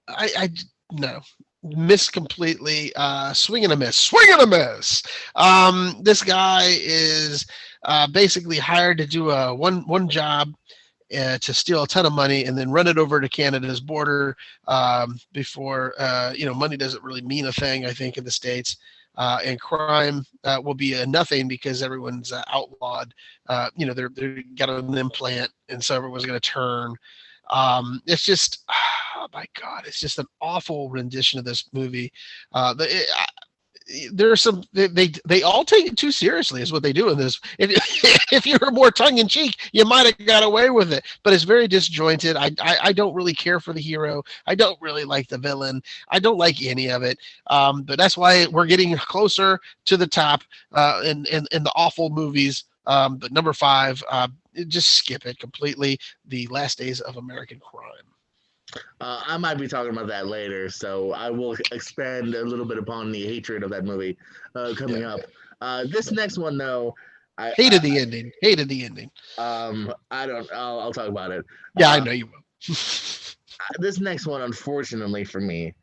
I no. Missed completely. Swing and a miss. This guy is basically hired to do one job. To steal a ton of money and then run it over to Canada's border before money doesn't really mean a thing, I think, in the States, and crime will be a nothing because everyone's outlawed. They're got an implant, and so everyone's going to turn. It's just, oh my God, it's just an awful rendition of this movie. There are some they all take it too seriously is what they do in this. If you were more tongue in cheek, you might have got away with it, but it's very disjointed. I don't really care for the hero. I don't really like the villain. I don't like any of it. But that's why we're getting closer to the top in the awful movies. But number 5, just skip it completely. The Last Days of American Crime. I might be talking about that later, so I will expand a little bit upon the hatred of that movie coming up. This next one, though, hated the ending. I'll talk about it. Yeah, I know you will. This next one, unfortunately for me,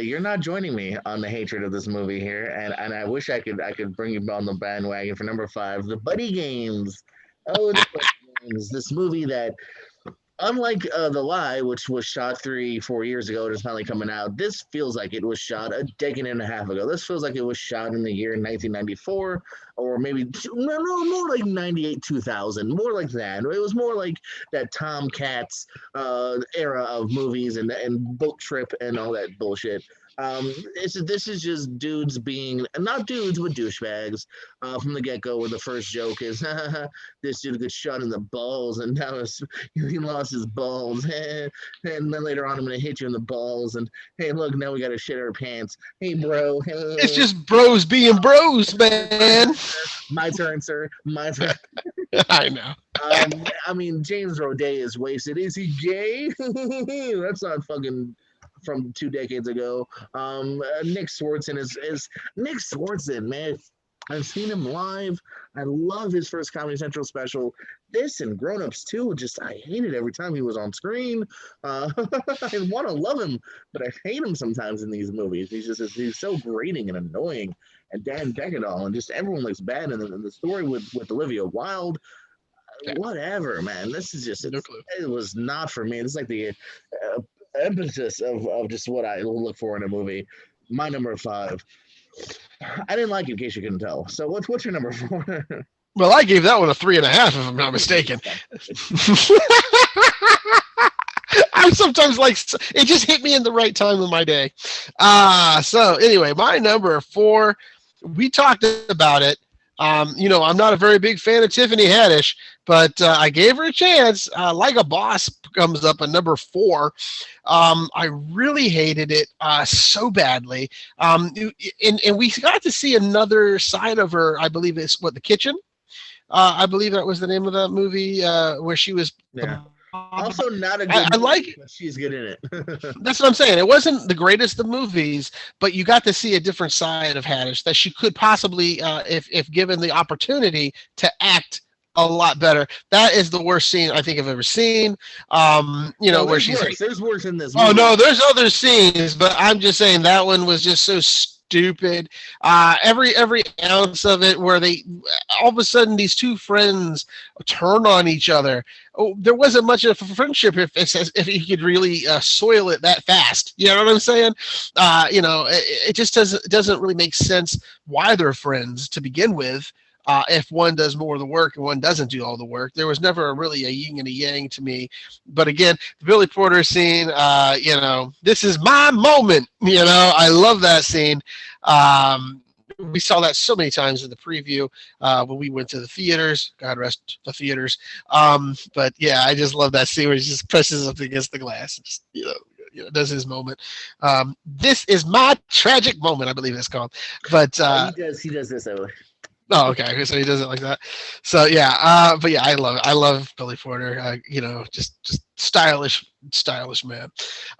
you're not joining me on the hatred of this movie here, and I wish I could bring you on the bandwagon for number 5, The Buddy Games. Oh, The Buddy Games, this movie that, unlike The Lie, which was shot 3-4 years ago and is finally coming out, this feels like it was shot a decade and a half ago. This feels like it was shot in the year 1994, or maybe more like 98, 2000, more like that. It was more like that Tom Cats era of movies and Boat Trip and all that bullshit. This is just dudes being not dudes but douchebags from the get-go, where the first joke is this dude gets shot in the balls and now he lost his balls and then later on I'm gonna hit you in the balls and hey look, now we gotta shit our pants. Hey bro, hey. It's just bros being bros, man. My turn, sir. My turn. I know. I mean, James Roday is wasted. Is he gay? That's not fucking from 2 decades ago. Nick Swardson is Nick Swardson, man. I've seen him live. I love his first Comedy Central special. This and Grown Ups too. Just I hate it every time he was on screen. I want to love him, but I hate him sometimes in these movies. He's so grating and annoying. And Dan Decadal and just everyone looks bad. And the story with Olivia Wilde, Yeah, whatever, man. This is just no clue. it was not for me. It's like the emphasis of just what I look for in a movie. My number 5. I didn't like it, in case you couldn't tell. So what's your number 4? Well, I gave that one a 3.5, if I'm not mistaken. I'm sometimes like, it just hit me in the right time of my day. So anyway, my number 4, we talked about it. I'm not a very big fan of Tiffany Haddish, but I gave her a chance. Like a Boss comes up at number 4. I really hated it so badly. And we got to see another side of her. I believe it's The Kitchen. I believe that was the name of that movie where she was. Yeah. Also, not a good. I like. But she's good in it. That's what I'm saying. It wasn't the greatest of movies, but you got to see a different side of Haddish that she could possibly, if given the opportunity, to act a lot better. That is the worst scene I think I've ever seen. Where she's worse. There's worse in this movie. Oh no, there's other other scenes, but I'm just saying that one was just so stupid. Every ounce of it, where they all of a sudden these two friends turn on each other. Oh, there wasn't much of a friendship if you could really soil it that fast. You know what I'm saying? It just doesn't really make sense why they're friends to begin with. If one does more of the work and one doesn't do all the work. There was never really a yin and a yang to me. But again, the Billy Porter scene, this is my moment. I love that scene. We saw that so many times in the preview when we went to the theaters. God rest the theaters. But yeah, I just love that scene where he just presses up against the glass and just, does his moment. This is my tragic moment, I believe it's called. But he does this over. Oh, okay. So he does it like that. So yeah, but yeah, I love it. I love Billy Porter. Just stylish man.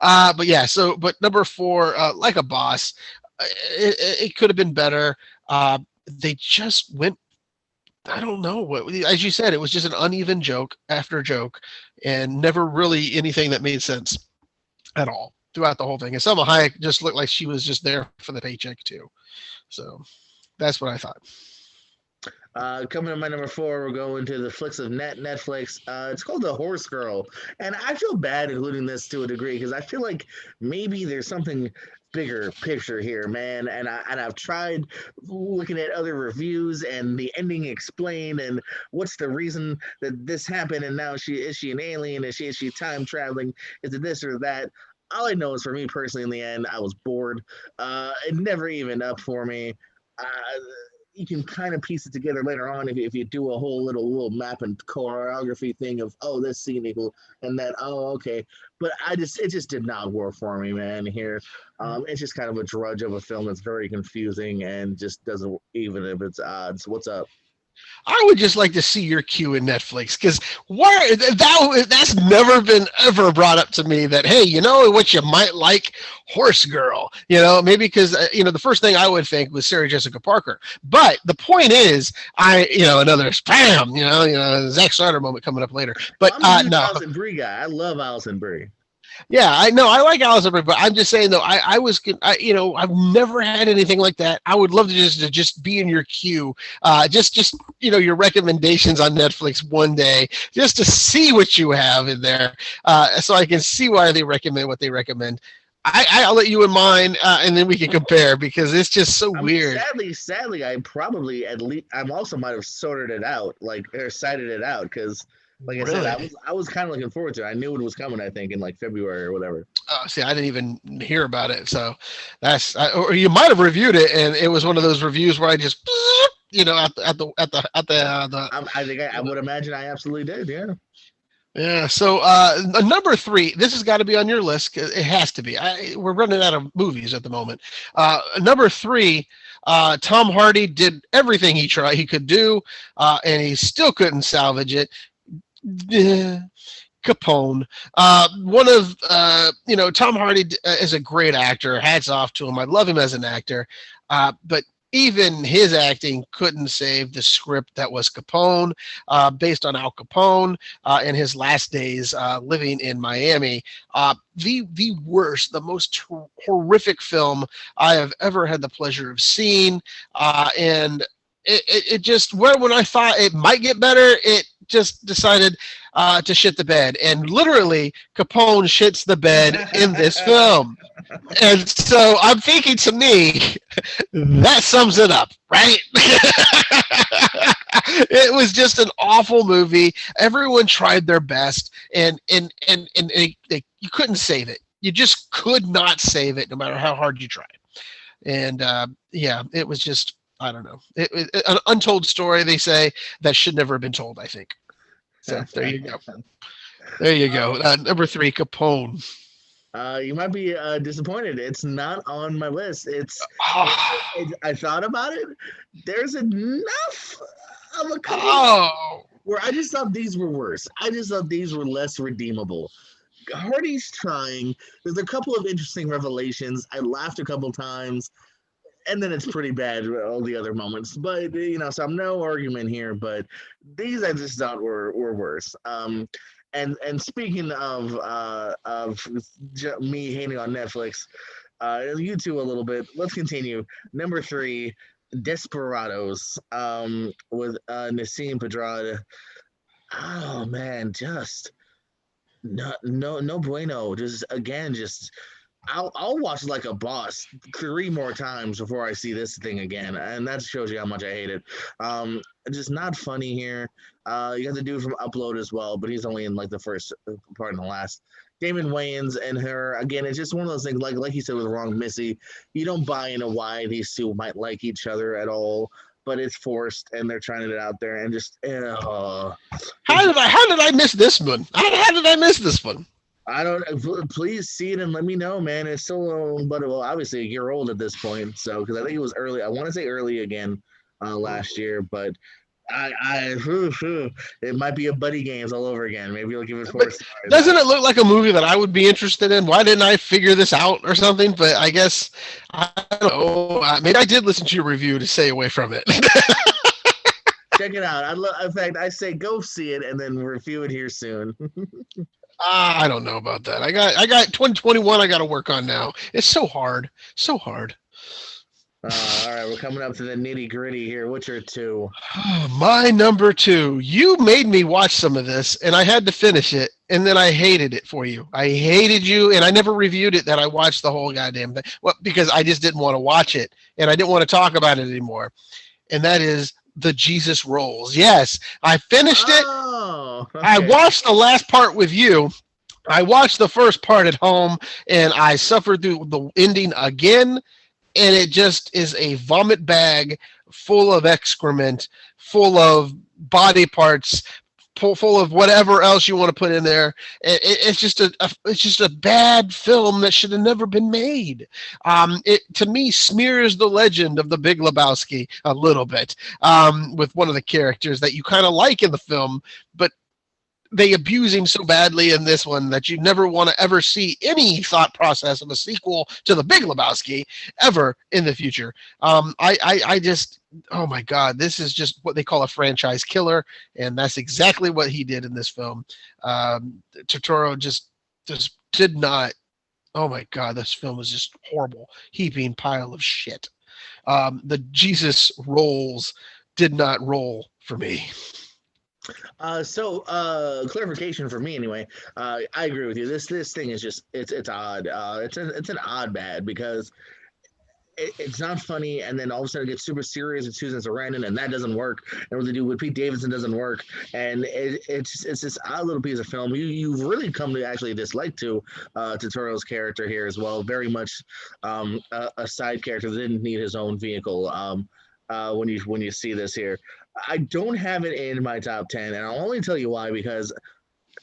But yeah. So, but number 4, Like a Boss, it could have been better. They just went. I don't know what. As you said, it was just an uneven joke after joke, and never really anything that made sense at all throughout the whole thing. And Selma Hayek just looked like she was just there for the paycheck too. So that's what I thought. Coming to my number 4, we're going to the flicks of Netflix. It's called The Horse Girl, and I feel bad including this to a degree because I feel like maybe there's something bigger picture here, man. And I've tried looking at other reviews and the ending explained and what's the reason that this happened, and now is she an alien? Is she time traveling? Is it this or that? All I know is for me personally, in the end, I was bored. It never even up for me. You can kind of piece it together later on if you do a whole little map and choreography thing of this scene equal and that okay, but it just did not work for me, man. Here, it's just kind of a drudge of a film that's very confusing and just doesn't even if it's odds. What's up? I would just like to see your queue in Netflix because that's never been ever brought up to me that, hey, what you might like, Horse Girl, maybe because, the first thing I would think was Sarah Jessica Parker. But the point is, another spam, Zack Snyder moment coming up later. But no. Alison Brie guy. I love Alison Brie. Yeah, I know. I like Alison Brie, but I'm just saying though, I've never had anything like that. I would love to just be in your queue, just your recommendations on Netflix one day, just to see what you have in there, so I can see why they recommend what they recommend. I'll let you in mine, and then we can compare because it's just so weird. Sadly, I probably I also might have sorted it out, or cited it out because. Like I said, I was kind of looking forward to it. I knew it was coming, I think, in February or whatever. See, I didn't even hear about it. So or you might have reviewed it, and it was one of those reviews where I just, I would imagine I absolutely did. Yeah. Yeah. So number 3, this has got to be on your list. It has to be. We're running out of movies at the moment. Number 3. Tom Hardy did everything he could do, and he still couldn't salvage it. Capone. Tom Hardy is a great actor. Hats off to him. I love him as an actor. But even his acting couldn't save the script that was Capone, based on Al Capone and his last days living in Miami. The worst, the most horrific film I have ever had the pleasure of seeing, and it just, when I thought it might get better, it just decided to shit the bed. And literally, Capone shits the bed in this film. And so I'm thinking, to me, that sums it up, right? It was just an awful movie. Everyone tried their best, and you couldn't save it. You just could not save it, no matter how hard you tried. And it was just, I don't know. An untold story, they say, that should never have been told, I think. So there you go. There you go. Number 3, Capone. You might be disappointed. It's not on my list. I thought about it. There's enough of a couple where I just thought these were worse. I just thought these were less redeemable. Hardy's trying. There's a couple of interesting revelations. I laughed a couple times. And then it's pretty bad, all the other moments. But, so I'm no argument here. But these I just thought were worse. And speaking of me hating on Netflix, you two a little bit. Let's continue. Number 3, Desperados, with Nassim Pedrad. Oh man, just no bueno. Just I'll watch like a boss 3 more times before I see this thing again, and that shows you how much I hate it. Just not funny here. You got the dude from Upload as well, but he's only in like the first part and the last. Damon Wayans and her again. It's just one of those things, like you said with Wrong Missy. You don't buy into why these two might like each other at all, but it's forced, and they're trying it out there, and just. How did I miss this one? How did I miss this one? I don't. Please see it and let me know, man. It's still, but obviously a year old at this point. So, because I think it was early. I want to say early again last year, but it might be a Buddy Games all over again. Maybe you'll give it 4 stars. Doesn't it look like a movie that I would be interested in? Why didn't I figure this out or something? But I guess I don't know. Maybe I did listen to your review to stay away from it. Check it out. In fact, I say go see it and then review it here soon. I don't know about that. I got 2021 I got to work on now. It's so hard. So hard. All right, we're coming up to the nitty gritty here. What's your 2? My number 2. You made me watch some of this, and I had to finish it, and then I hated it for you. I hated you, and I never reviewed it. That I watched the whole goddamn thing. Well, because I just didn't want to watch it, and I didn't want to talk about it anymore. And that is The Jesus Rolls. Yes, I finished it. Okay. I watched the last part with you. I watched the first part at home, and I suffered through the ending again. And it just is a vomit bag full of excrement, full of body parts, full of whatever else you want to put in there. It's just a bad film that should have never been made. It to me smears the legend of the Big Lebowski a little bit, with one of the characters that you kind of like in the film, but they abuse him so badly in this one that you never want to ever see any thought process of a sequel to the Big Lebowski ever in the future. I just, oh my God, this is just what they call a franchise killer. And that's exactly what he did in this film. Turturro just did not, oh my God, this film was just horrible, heaping pile of shit. The Jesus Rolls did not roll for me. Clarification for me anyway. I agree with you. This thing is just it's odd. It's an odd bad because it's not funny, and then all of a sudden it gets super serious with Susan Sarandon, and that doesn't work. And what they do with Pete Davidson doesn't work. And it's this odd little piece of film. You've really come to actually dislike Turturro's character here as well. Very much a side character that didn't need his own vehicle. When you see this here. I don't have it in my top 10, and I'll only tell you why, because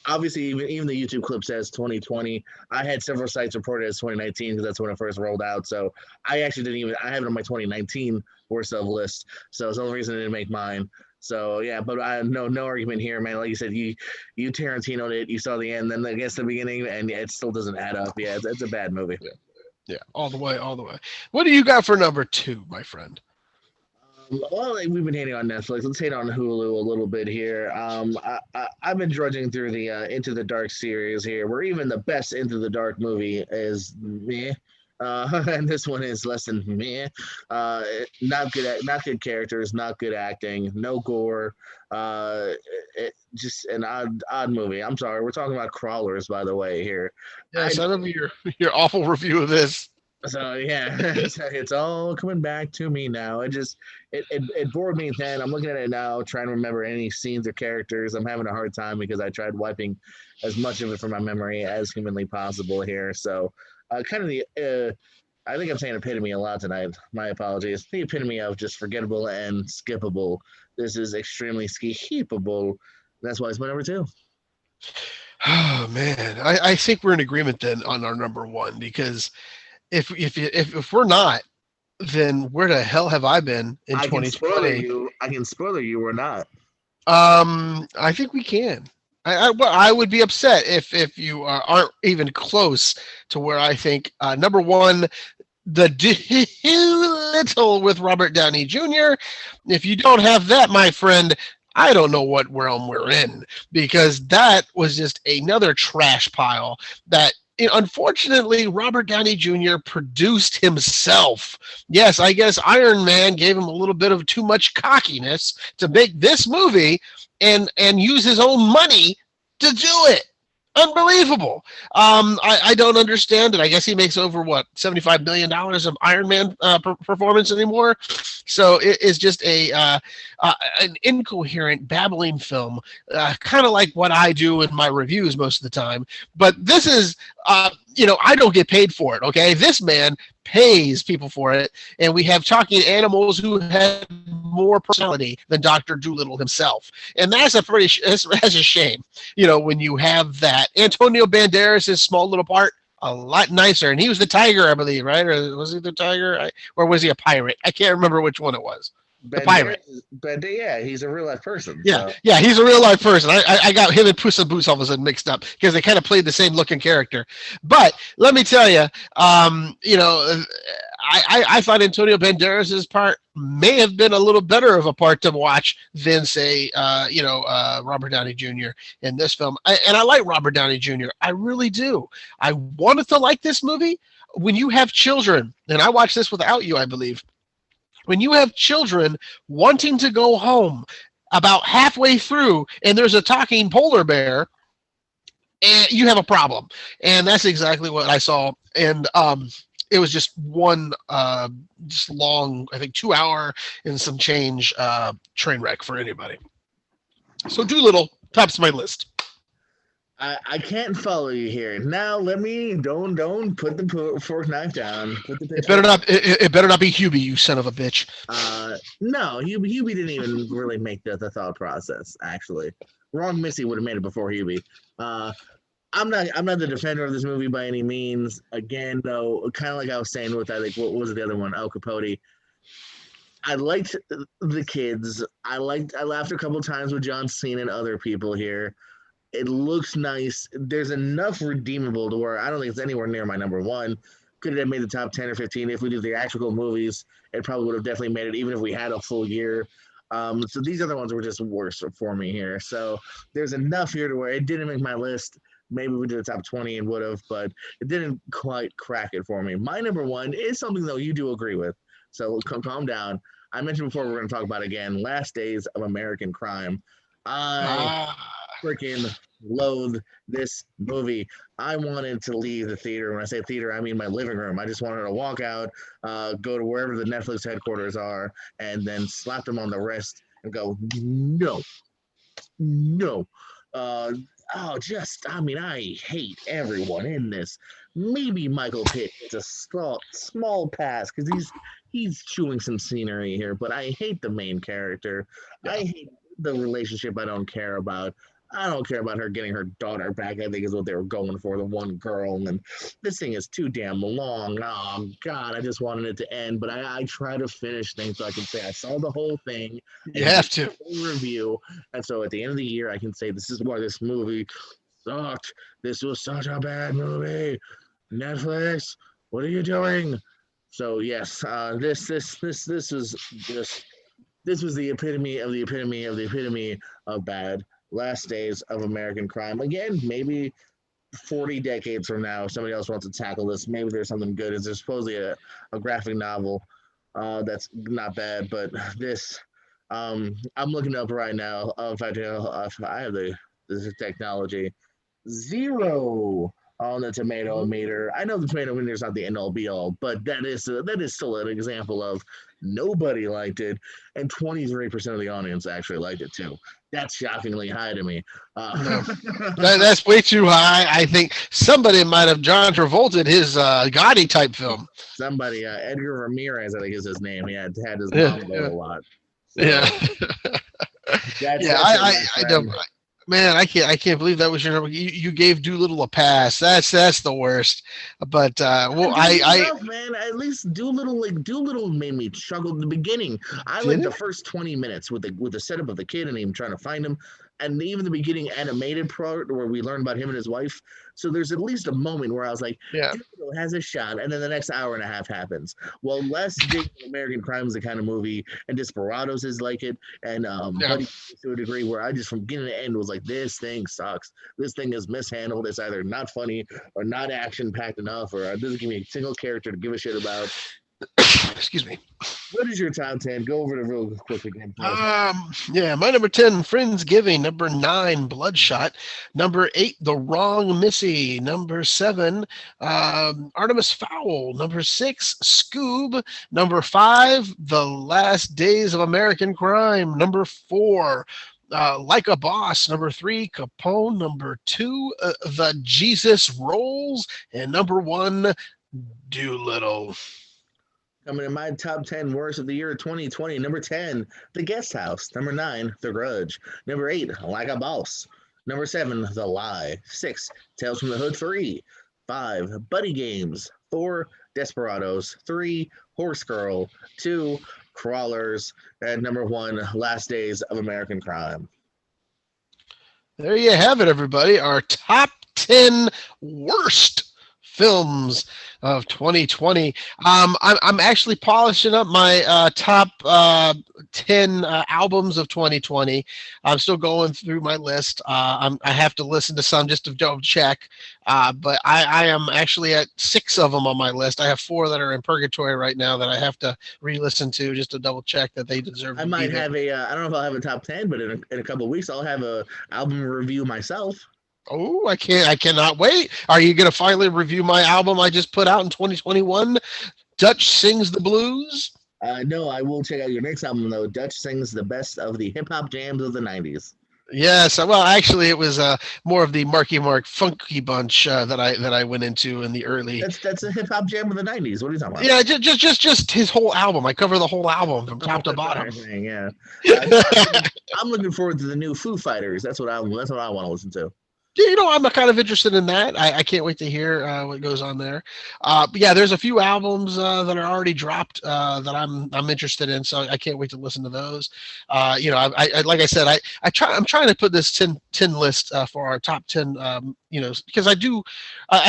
obviously even the YouTube clip says 2020. I had several sites reported as 2019 because that's when it first rolled out. So I actually I have it on my 2019 worst of list. So it's the only reason I didn't make mine. So yeah, but I no argument here, man. Like you said, you Tarantino'd it, you saw the end, then I guess the beginning, and it still doesn't add up. Yeah, it's a bad movie. Yeah, all the way. What do you got for number 2, my friend? Well, like, we've been hating on Netflix. Let's hate on Hulu a little bit here. I've been drudging through the Into the Dark series here, where even the best Into the Dark movie is meh. And this one is less than meh. Not good, not good characters, not good acting, no gore. Just an odd movie. I'm sorry, we're talking about Crawlers, by the way. Here, I Yes, I remember your awful review of this. So yeah, it's all coming back to me now. It bored me then. I'm looking at it now, trying to remember any scenes or characters. I'm having a hard time because I tried wiping as much of it from my memory as humanly possible here. So, kind of I think I'm saying epitome a lot tonight. My apologies. The epitome of just forgettable and skippable. This is extremely skippable. That's why it's my number two. Oh man, I think we're in agreement then on our number one, because if we're not, then where the hell have I been in 2020? I can spoiler you. We're not. I think we can. I would be upset if you aren't even close to where I think number one, the Doolittle with Robert Downey Jr. If you don't have that, my friend, I don't know what realm we're in, because that was just another trash pile that, unfortunately, Robert Downey Jr. produced himself. Yes, I guess Iron Man gave him a little bit of too much cockiness to make this movie and use his own money to do it. Unbelievable. I don't understand it. I guess he makes over $75 million of Iron Man performance anymore. So it is just an incoherent, babbling film, kind of like what I do in my reviews most of the time. But this is, I don't get paid for it. Okay, this man pays people for it, and we have talking animals who have more personality than Dr. Doolittle himself, and that's a shame. When you have that. Antonio Banderas' small little part, a lot nicer, and he was the tiger, I believe, right? Or was he the tiger, or was he a pirate? I can't remember which one it was. The pirate. Yeah, he's a real life person. Yeah, so. yeah, he's a real life person. I got him and Puss in Boots all of a sudden mixed up because they kind of played the same looking character. But let me tell you, I thought Antonio Banderas' part may have been a little better of a part to watch than, say, Robert Downey Jr. in this film. And I like Robert Downey Jr. I really do. I wanted to like this movie. When you have children, and I watched this without you, I believe. When you have children wanting to go home about halfway through and there's a talking polar bear, and you have a problem. And that's exactly what I saw. And it was just one just long, I think 2 hour and some change train wreck for anybody. So Doolittle tops my list. I can't follow you here. Now let me don't put the fork knife down. It better not. It better not be Hubie, you son of a bitch. No, Hubie didn't even really make the thought process. Actually, Wrong Missy would have made it before Hubie. I'm not the defender of this movie by any means. Again, though, kind of like I was saying with, I think, what was the other one, El Capote. I liked the kids. I laughed a couple times with John Cena and other people here. It looks nice. There's enough redeemable to where I don't think it's anywhere near my number one. Could it have made the top 10 or 15 if we do the actual movies? It probably would have definitely made it, even if we had a full year. So these other ones were just worse for me here. So there's enough here to where it didn't make my list. Maybe we did the top 20 and would have, but it didn't quite crack it for me. My number one is something, though, you do agree with. So calm down. I mentioned before, we're going to talk about again, Last Days of American Crime. I freaking loathe this movie. I wanted to leave the theater. When I say theater, I mean my living room. I just wanted to walk out, go to wherever the Netflix headquarters are, and then slap them on the wrist and go, no. I hate everyone in this. Maybe Michael Pitt gets a small pass because he's chewing some scenery here, but I hate the main character. Yeah. I hate the relationship I don't care about. I don't care about her getting her daughter back, I think is what they were going for, the one girl. And then this thing is too damn long. Oh, God, I just wanted it to end. But I try to finish things so I can say I saw the whole thing. You have to. Review. And so at the end of the year, I can say this is why this movie sucked. This was such a bad movie. Netflix, what are you doing? So, yes, this was just This was the epitome of the epitome of the epitome of bad. Last Days of American Crime. Again, maybe 40 decades from now, if somebody else wants to tackle this, maybe there's something good. It's supposedly a graphic novel that's not bad, but this, I'm looking up right now. In fact, if I have the technology. Zero on the tomato meter. I know the tomato meter is not the end all be all, but that is still an example of nobody liked it, and 23% of the audience actually liked it too. That's shockingly high to me. No. That's way too high. I think somebody might have John Travolta his Gotti type film. Somebody, Edgar Ramirez, I think is his name. He had his Yeah, mom go a lot. So, Yeah. that's Yeah, it, my I friend. don't. Man, I can't believe that was your number. You gave Doolittle a pass. That's the worst. But well, Enough, man. At least Doolittle made me chuckle at the beginning. I did like the it. first 20 minutes with the setup of the kid and him trying to find him, and even the beginning animated part where we learn about him and his wife. So there's at least a moment where I was like, Yeah, Doolittle has a shot, and then the next hour and a half happens. Well, Less Dig American Crime is the kind of movie, and Desperados is like it, and yeah. Buddy to a degree where I just from beginning to end was like, this thing sucks. This thing is mishandled. It's either not funny or not action packed enough, or doesn't give me a single character to give a shit about. Excuse me. What is your top 10? Go over it real quick again. Yeah, my number 10, Friendsgiving. Number 9, Bloodshot. Number 8, The Wrong Missy. Number 7, Artemis Fowl. Number 6, Scoob. Number 5, The Last Days of American Crime. Number 4, Like a Boss. Number 3, Capone. Number 2, The Jesus Rolls. And number 1, Doolittle. Coming in my top 10 worst of the year 2020. Number 10, The Guest House. Number 9, The Grudge. Number 8, Like a Boss. Number 7, The Lie. 6, Tales from the Hood 3. 5, Buddy Games. 4, Desperados. 3, Horse Girl. 2, Crawlers. And number 1, Last Days of American Crime. There you have it, everybody. Our top 10 worst films of 2020. I'm actually polishing up my top 10 albums of 2020. I'm still going through my list. I have to listen to some just to double check. But I am actually at 6 of them on my list. I have 4 that are in purgatory right now that I have to re-listen to just to double check that they deserve to I be might there. have I don't know if I'll have a top 10, but in a couple of weeks, I'll have a album review myself. Oh, I cannot wait. Are you going to finally review my album I just put out in 2021? Dutch Sings the Blues? No, I will check out your next album, though. Dutch sings the best of the hip hop jams of the 90s. Yes. Well, actually, it was more of the Marky Mark Funky Bunch that I went into in the early. That's a hip hop jam of the 90s. What are you talking about? Yeah, just his whole album. I cover the whole album from top to bottom. Yeah. I'm looking forward to the new Foo Fighters. That's what I want to listen to. You know, I'm kind of interested in that. I can't wait to hear what goes on there. But yeah, there's a few albums that are already dropped that I'm interested in, so I can't wait to listen to those. You know, I like I said, I'm trying to put this 10 list for our top 10. You know, because I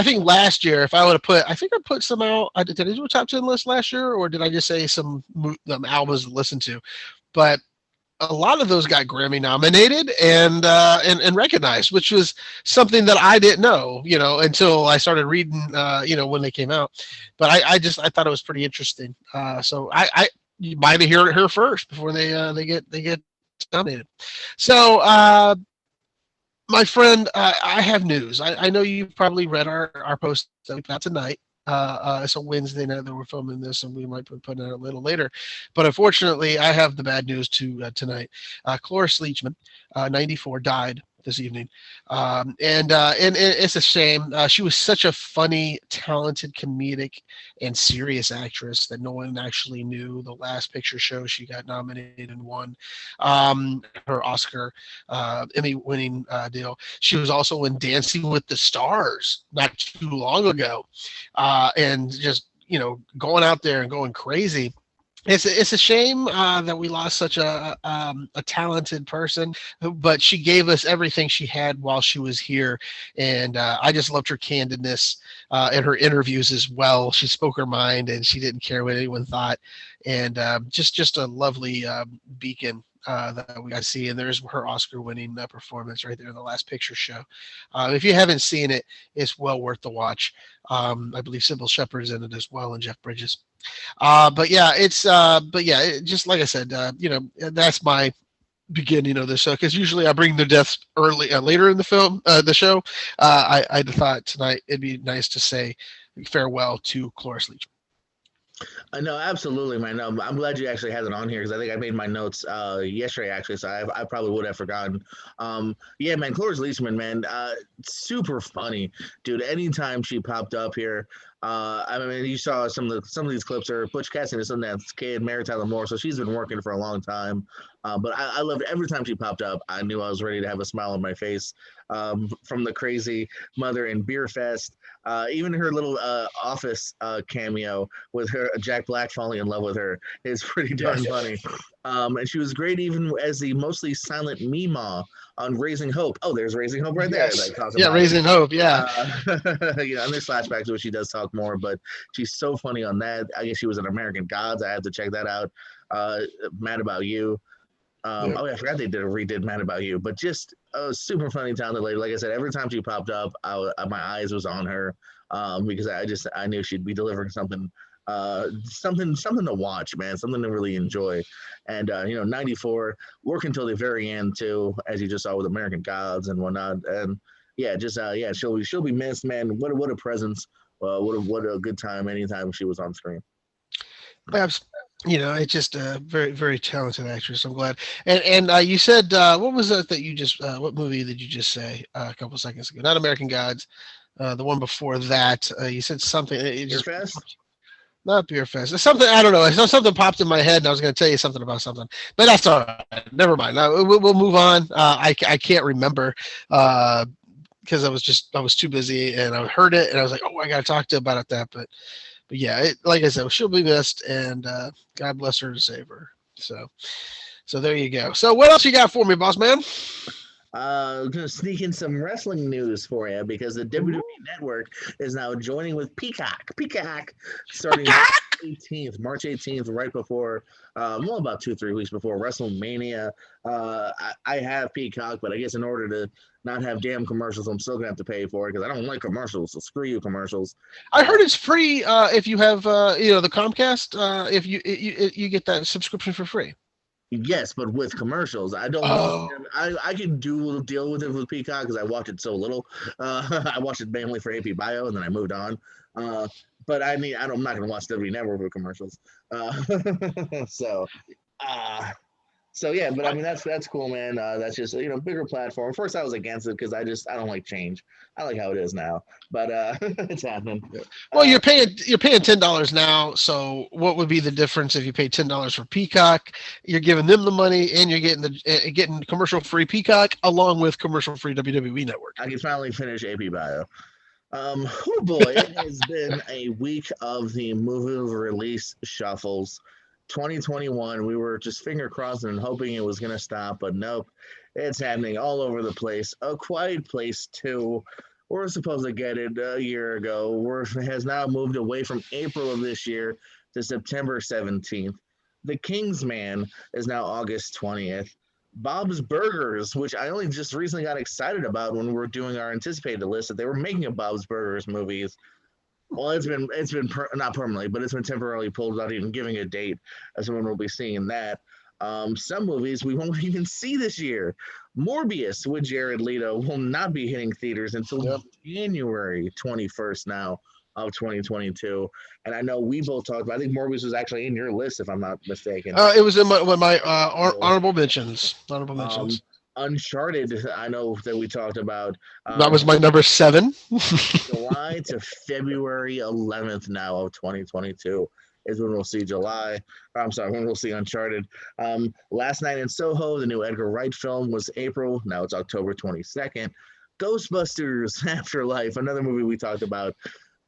think last year, if I would have put, I think I put some out. Did I do a top 10 list last year, or did I just say some albums to listen to? But a lot of those got Grammy nominated and recognized, which was something that I didn't know, you know, until I started reading, you know, when they came out. But I thought it was pretty interesting. So you might have heard it here first before they get nominated. So my friend, I have news. I know you probably read our post that we put out tonight. It's a Wednesday night that we're filming this, and we might be putting it a little later. But unfortunately, I have the bad news tonight. Cloris Leachman, 94, died this evening, and it's a shame. She was such a funny, talented, comedic, and serious actress that no one actually knew. The Last Picture Show, she got nominated and won her Oscar, Emmy-winning deal. She was also in Dancing with the Stars not too long ago, and just, you know, going out there and going crazy. It's a shame that we lost such a talented person, but she gave us everything she had while she was here, and I just loved her candidness in her interviews as well. She spoke her mind, and she didn't care what anyone thought, and just a lovely beacon that we got to see. And there's her Oscar-winning performance right there in the last picture show. If you haven't seen it, it's well worth the watch. I believe Sybil Shepherd's in it as well, and Jeff Bridges. But yeah, just like I said, that's my beginning of this show, because usually I bring the deaths early, later in the film, the show. I thought tonight it'd be nice to say farewell to Cloris Leachman. No, absolutely, man. No, I'm glad you actually had it on here because I think I made my notes yesterday, actually, so I probably would have forgotten. Yeah, man, Cloris Leachman, man, super funny, dude. Anytime she popped up here, I mean, you saw some of these clips. Are Butch Cassidy is Sundance Kid, Mary Tyler Moore, so she's been working for a long time. But I loved every time she popped up. I knew I was ready to have a smile on my face. From the crazy mother in Beer Fest, even her little office cameo with her Jack Black falling in love with her is pretty darn funny. And she was great even as the mostly silent Meemaw on Raising Hope. Oh, there's Raising Hope right there. Yeah, Raising Hope. Yeah. And there's flashbacks where she does talk more, but she's so funny on that. I guess she was in American Gods. I had to check that out. Mad About You. Oh, yeah, I forgot they redid Mad About You, but just a super funny talented lady. Like I said, every time she popped up, my eyes was on her because I knew she'd be delivering something to watch, man, something to really enjoy. And 94, work until the very end too, as you just saw with American Gods and whatnot. And she'll be missed, man. What a presence. What a good time anytime she was on screen. It's just a very, very talented actress. I'm glad. And you said, what was it that you just, what movie did you just say a couple seconds ago? Not American Gods. The one before that, you said something. Beer Fest? Not Beer Fest. It's something, I don't know. Something popped in my head and I was going to tell you something about something, but that's all right. Never mind. We'll move on. I can't remember because I was too busy and I heard it and I was like, oh, I got to talk to about that. But yeah, like I said, she'll be missed, and God bless her and save her. So there you go. So what else you got for me, boss man? I'm going to sneak in some wrestling news for you because the WWE Network is now joining with Peacock. Peacock starting March 18th, right before, about 2-3 weeks before WrestleMania. I have Peacock, but I guess in order to not have damn commercials, I'm still gonna have to pay for it because I don't like commercials. So screw you, commercials. I heard it's free if you have the Comcast. If you get that subscription for free. Yes, but with commercials, I don't. I can deal with it with Peacock because I watch it so little. I watched it mainly for AP Bio, and then I moved on. But I'm not going to watch WWE Network with commercials. So yeah, but I mean that's cool, man. That's just bigger platform. First I was against it because I don't like change. I like how it is now, but it's happening. Well, you're paying $10 now. So what would be the difference if you pay $10 for Peacock? You're giving them the money, and you're getting commercial free Peacock along with commercial free WWE Network. I can finally finish AP Bio. Oh boy, it has been a week of the movie release shuffles. 2021, we were just finger crossing and hoping it was going to stop, but nope, it's happening all over the place. A Quiet Place 2, we're supposed to get it a year ago. Has now moved away from April of this year to September 17th. The Kingsman is now August 20th. Bob's Burgers, which I only just recently got excited about when we were doing our anticipated list, that they were making a Bob's Burgers movies. Well, it's been not permanently, but it's been temporarily pulled without even giving a date as when we'll be seeing that. Some movies we won't even see this year. Morbius with Jared Leto will not be hitting theaters until January 21st now of 2022. And I know we both talked about, I think Morbius was actually in your list, if I'm not mistaken. It was in my honorable mentions. Uncharted, I know that we talked about. That was my number 7. July to February 11th now of 2022 is when we'll see when we'll see Uncharted. Last Night in Soho, the new Edgar Wright film, was April. Now it's October 22nd. Ghostbusters Afterlife, another movie we talked about.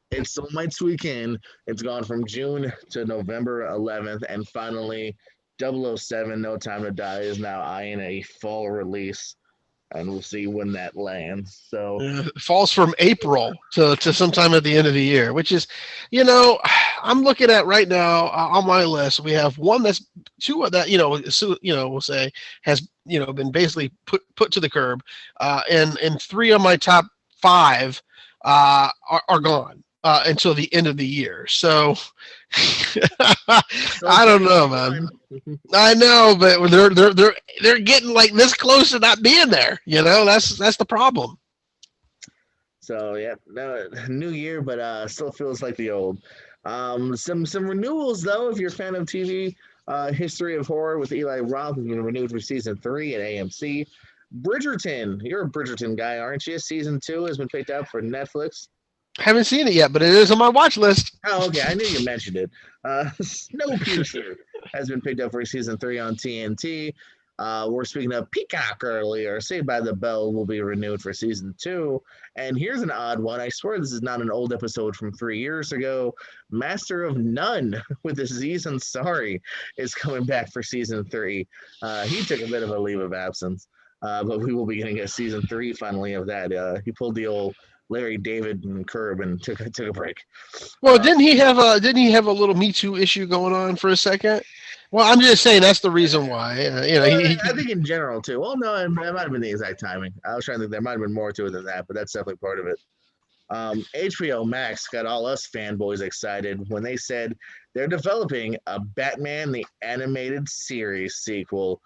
It still might squeak in. It's gone from June to November 11th. And finally, 007 No Time to Die is now eyeing a fall release, and we'll see when that lands. So it falls from April to sometime at the end of the year, which is, I'm looking at right now on my list. We have one that's two that we'll say has been basically put to the curb, and three of my top five are gone until the end of the year. So I don't know, man. I know, but they're getting like this close to not being there. That's the problem. So yeah, no, new year, but still feels like the old. Some renewals though. If you're a fan of TV, History of Horror with Eli Roth has been renewed for season 3 at AMC. Bridgerton, you're a Bridgerton guy, aren't you? Season 2 has been picked up for Netflix. Haven't seen it yet, but it is on my watch list. Oh, okay. I knew you mentioned it. Snowpiercer has been picked up for season 3 on TNT. We're speaking of Peacock earlier. Saved by the Bell will be renewed for season 2. And here's an odd one. I swear this is not an old episode from 3 years ago. Master of None with Aziz Ansari is coming back for season 3. He took a bit of a leave of absence, but we will be getting a season 3 finally of that. He pulled the old Larry David and Curb and took a break. Well, didn't he have a little Me Too issue going on for a second? Well, I'm just saying that's the reason why. I think in general too. Well, no, it might have been the exact timing. I was trying to think there might have been more to it than that, but that's definitely part of it. HBO Max got all us fanboys excited when they said they're developing a Batman the Animated Series sequel.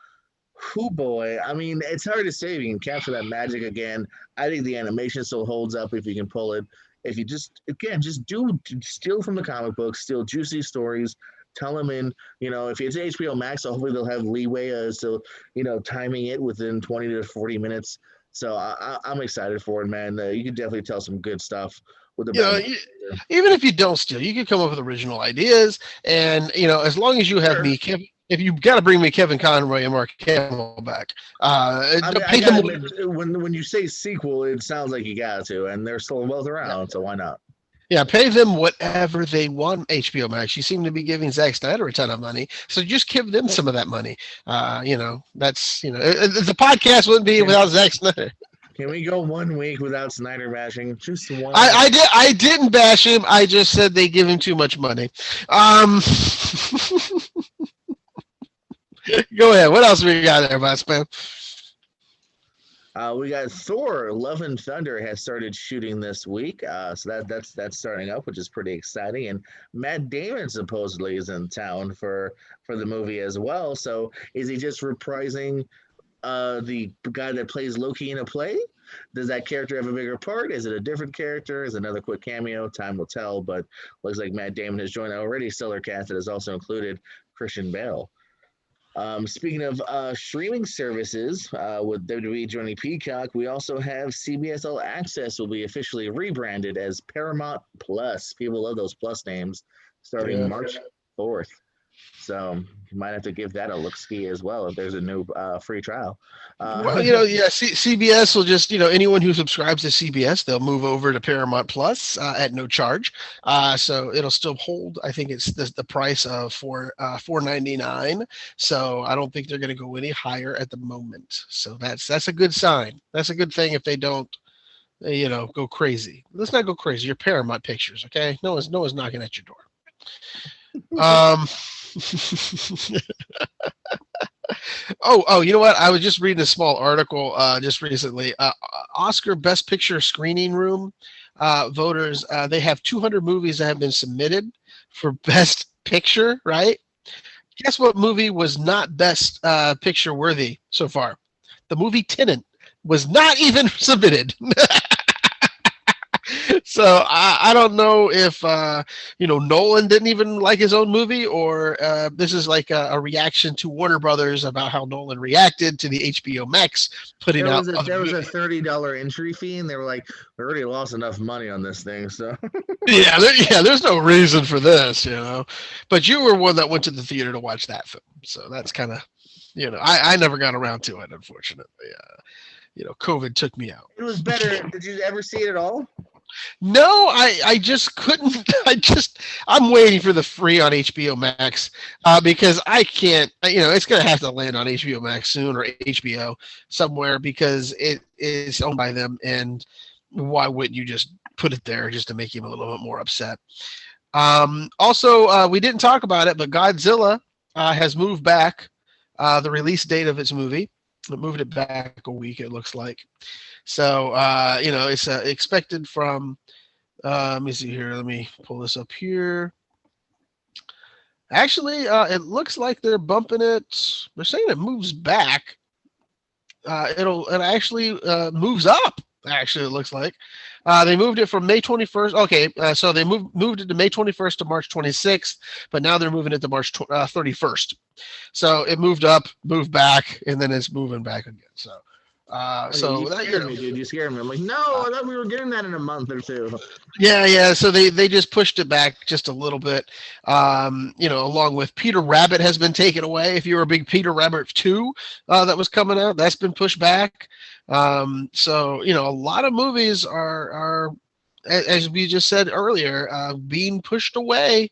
Whoo boy, I mean, it's hard to say if you can capture that magic again. I think the animation still holds up if you can pull it. If you just steal from the comic books, steal juicy stories, tell them in, if it's HBO Max, so hopefully they'll have leeway as to, timing it within 20 to 40 minutes. So I'm excited for it, man. You can definitely tell some good stuff with the even if you don't steal, you can come up with original ideas. And, as long as you have me, Kevin, if you've got to bring me Kevin Conroy and Mark Hamill back, when you say sequel, it sounds like you got to, and they're still both around, so why not? Yeah, pay them whatever they want, HBO Max. You seem to be giving Zack Snyder a ton of money, so just give them some of that money. That's the podcast wouldn't be without Zack Snyder. Can we go 1 week without Snyder bashing? Just one. I didn't bash him. I just said they give him too much money. Go ahead. What else we got there, boss man? We got Thor: Love and Thunder has started shooting this week, so that's starting up, which is pretty exciting. And Matt Damon supposedly is in town for the movie as well. So is he just reprising the guy that plays Loki in a play? Does that character have a bigger part? Is it a different character? Is it another quick cameo? Time will tell. But looks like Matt Damon has joined already stellar cast that has also included Christian Bale. Speaking of streaming services, with WWE joining Peacock, we also have CBS All Access will be officially rebranded as Paramount Plus. People love those Plus names, starting March 4th. So you might have to give that a look-ski as well if there's a new free trial. CBS will just, anyone who subscribes to CBS, they'll move over to Paramount Plus at no charge. So it'll still hold. I think it's the price of $4.99. So I don't think they're going to go any higher at the moment. So that's a good sign. That's a good thing if they don't, go crazy. Let's not go crazy. You're Paramount Pictures, okay? No one's knocking at your door. Oh, you know what? I was just reading a small article just recently. Oscar Best Picture Screening Room voters, they have 200 movies that have been submitted for Best Picture, right? Guess what movie was not Best Picture worthy so far? The movie Tenet was not even submitted. So I don't know if Nolan didn't even like his own movie, or this is like a reaction to Warner Brothers about how Nolan reacted to the HBO Max putting out. There was a $30 entry fee, and they were like, "We already lost enough money on this thing." So there's no reason for this, But you were one that went to the theater to watch that film, so that's kind of, I never got around to it, unfortunately. COVID took me out. It was better. Did you ever see it at all? No, I just couldn't. I'm waiting for the free on HBO Max because I can't. It's gonna have to land on HBO Max soon, or HBO somewhere, because it is owned by them. And why wouldn't you just put it there just to make him a little bit more upset? Also, we didn't talk about it, but Godzilla has moved back the release date of its movie. It moved it back a week, it looks like. So, it's expected from, let me see here. Let me pull this up here. Actually, it looks like they're bumping it. They're saying it moves back. It actually moves up. Actually, it looks like they moved it from May 21st. Okay, so they moved it to May 21st to March 26th, but now they're moving it to March 31st. So it moved up, moved back, and then it's moving back again. So, you scared me, dude. You scared me. I'm like, no, I thought we were getting that in a month or two. Yeah. So they just pushed it back just a little bit. Along with Peter Rabbit has been taken away. If you were a big Peter Rabbit 2 that was coming out, that's been pushed back. So a lot of movies are as we just said earlier, being pushed away.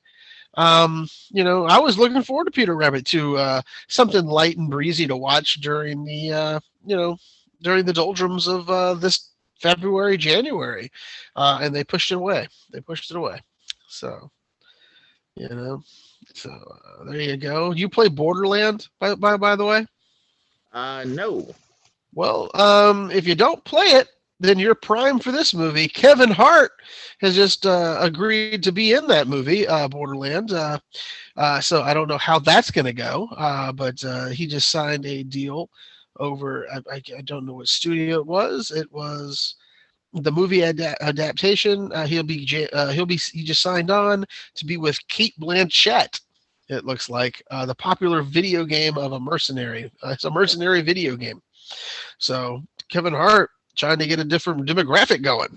I was looking forward to Peter Rabbit 2, something light and breezy to watch during the during the doldrums of this February, January, and they pushed it away. So, there you go. You play Borderland, by the way? No. Well, if you don't play it, then you're prime for this movie. Kevin Hart has just agreed to be in that movie, Borderland. So I don't know how that's going to go, but he just signed a deal over. I don't know what studio it was. It was the movie adaptation. He just signed on to be with Kate Blanchett. It looks like the popular video game of a mercenary. It's a mercenary video game. So Kevin Hart trying to get a different demographic going.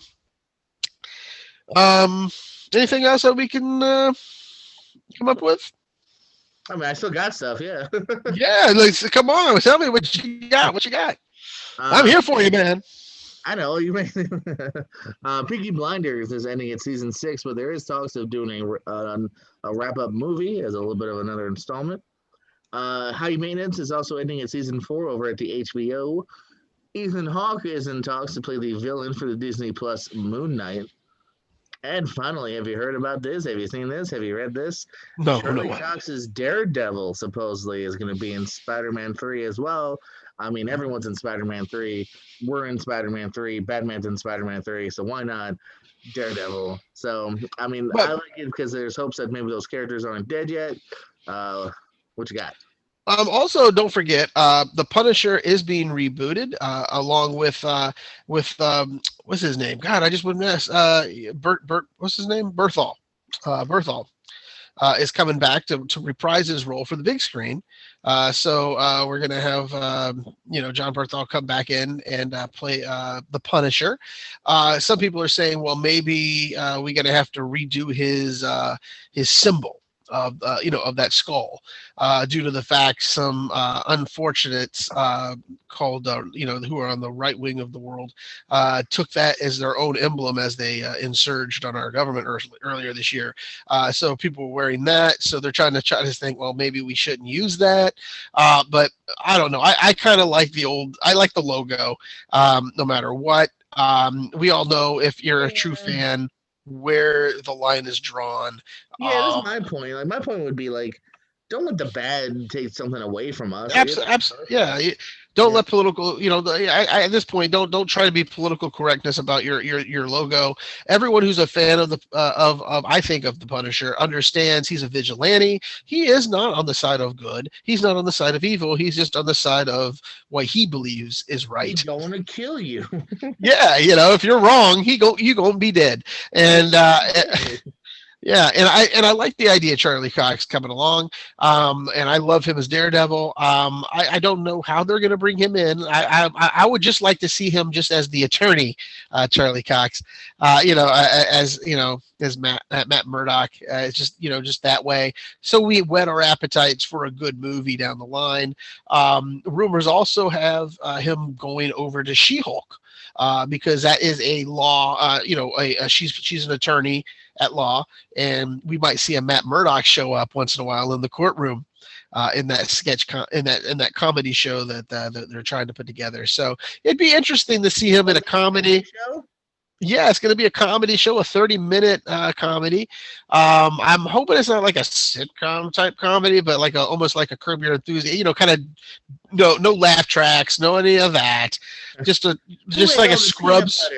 Anything else that we can come up with? I mean, I still got stuff, yeah. Yeah, come on, tell me what you got. I'm here for you, man. I know you may. Peaky Blinders is ending at season 6, but there is talks of doing a wrap-up movie as a little bit of another installment. High Maintenance is also ending at season 4 over at the HBO. Ethan Hawke is in talks to play the villain for the Disney Plus Moon Knight. And finally, have you heard about this? Have you seen this? Have you read this? No. Charlie Cox's Daredevil supposedly is going to be in Spider-Man 3 as well. I mean, everyone's in Spider-Man 3. We're in Spider-Man 3. Batman's in Spider-Man 3. So why not Daredevil? So, I mean, I like it because there's hopes that maybe those characters aren't dead yet. What you got? Also, don't forget, the Punisher is being rebooted, along with what's his name? God, I just wouldn't mess. Bert, what's his name? Berthal. Berthal is coming back to reprise his role for the big screen. So we're gonna have John Berthal come back in and play the Punisher. Some people are saying, well, maybe we're gonna have to redo his symbol of that skull, due to the fact some unfortunates called who are on the right wing of the world took that as their own emblem as they insurged on our government earlier this year. So people were wearing that, so they're trying to think, well, maybe we shouldn't use that. But I don't know. I kind of like I like the logo, no matter what. We all know, if you're a true fan, where the line is drawn. Yeah, that's my point. Like, my point would be, like, don't let the bad take something away from us. Yeah. Don't let political, at this point, don't try to be political correctness about your logo. Everyone who's a fan of I think of the Punisher understands he's a vigilante. He is not on the side of good. He's not on the side of evil. He's just on the side of what he believes is right. He's going to kill you. Yeah, if you're wrong, you gonna be dead. And yeah, and I like the idea of Charlie Cox coming along, and I love him as Daredevil. I don't know how they're going to bring him in. I would just like to see him just as the attorney, Charlie Cox, as Matt Murdock. It's just that way. So we whet our appetites for a good movie down the line. Rumors also have him going over to She-Hulk. Because that is a law, she's an attorney at law, and we might see a Matt Murdock show up once in a while in the courtroom, in that in that comedy show that they're trying to put together. So it'd be interesting to see him in a comedy. Yeah, it's going to be a comedy show, a 30-minute comedy. I'm hoping it's not like a sitcom type comedy, but like almost like a Curb Your Enthusiasm, kind of no laugh tracks, no any of that. Just a just like a Scrubs.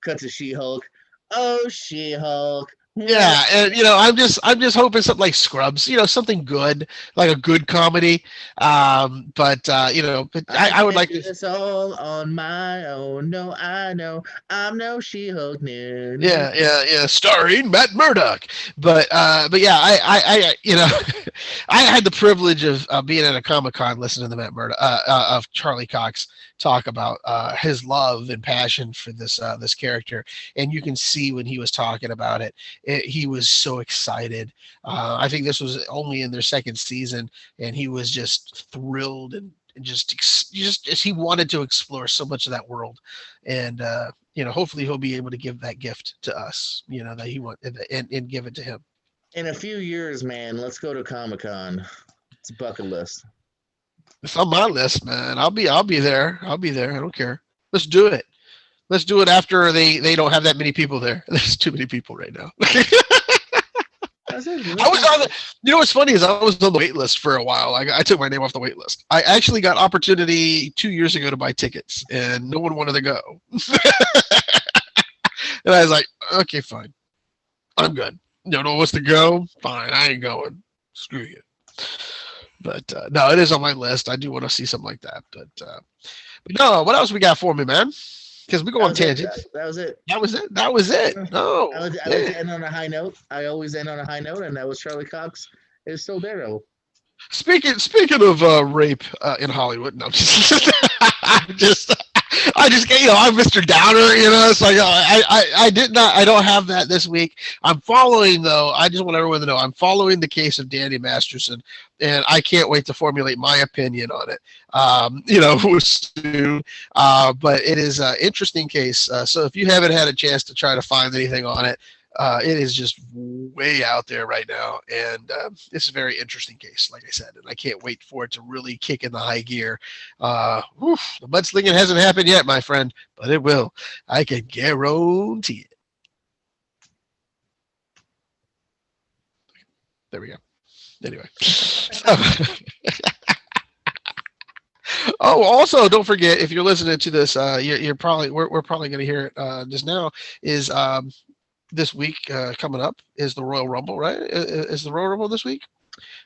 Cut to She-Hulk. Oh, She-Hulk. Yeah, and I'm just hoping something like Scrubs, something good, like a good comedy. But I would like to. It's all on my own. No, I know I'm no She-Hulk. No. Yeah. Starring Matt Murdock. But yeah, I I had the privilege of being at a Comic-Con listening to Matt Murdock of Charlie Cox talk about his love and passion for this character, and you can see when he was talking about it, he was so excited. I think this was only in their second season, and he was just thrilled and just he wanted to explore so much of that world, and hopefully he'll be able to give that gift to us, that he want and give it to him. In a few years, man, let's go to Comic-Con. It's a bucket list. It's on my list, man. I'll be there. I don't care. Let's do it. Let's do it after they don't have that many people there. There's too many people right now. I was on the. What's funny is I was on the wait list for a while. I took my name off the wait list. I actually got opportunity 2 years ago to buy tickets, and no one wanted to go. And I was like, okay, fine, I'm good. No one wants to go. Fine, I ain't going. Screw you. But no, it is on my list. I do want to see something like that. But no, what else we got for me, man? Because we go on tangents. That was it. That was it. Oh, I like to end on a high note. I always end on a high note, and that was Charlie Cox. It's still Daredevil. Speaking of rape in Hollywood, no, I'm Mr. Downer, so I don't have that this week. I'm following, though. I just want everyone to know I'm following the case of Danny Masterson, and I can't wait to formulate my opinion on it. Soon. But it is an interesting case. So if you haven't had a chance to try to find anything on it, it is just way out there right now, and it's a very interesting case, like I said, and I can't wait for it to really kick in the high gear. The mudslinging hasn't happened yet, my friend, but it will. I can guarantee it. There we go. Anyway. Oh, also, don't forget, if you're listening to this, we're probably going to hear it just now, is this week coming up is the Royal Rumble, right? Is the Royal Rumble this week?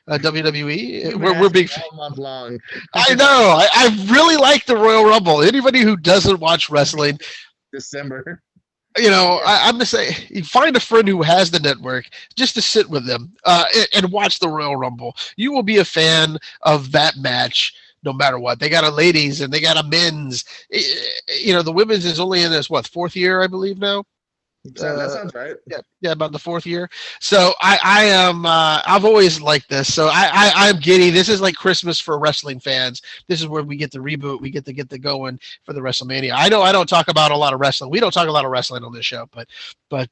WWE. We're big. All month long. I know. I really like the Royal Rumble. Anybody who doesn't watch wrestling, December. I'm gonna say, you find a friend who has the network just to sit with them and watch the Royal Rumble. You will be a fan of that match. No matter what, they got a ladies and they got a men's. The women's is only in its fourth year, I believe now. That sounds right. Yeah, about the fourth year. So I am. I've always liked this. So I'm giddy. This is like Christmas for wrestling fans. This is where we get the reboot. We get to get the going for the WrestleMania. I know I don't talk about a lot of wrestling. We don't talk a lot of wrestling on this show, but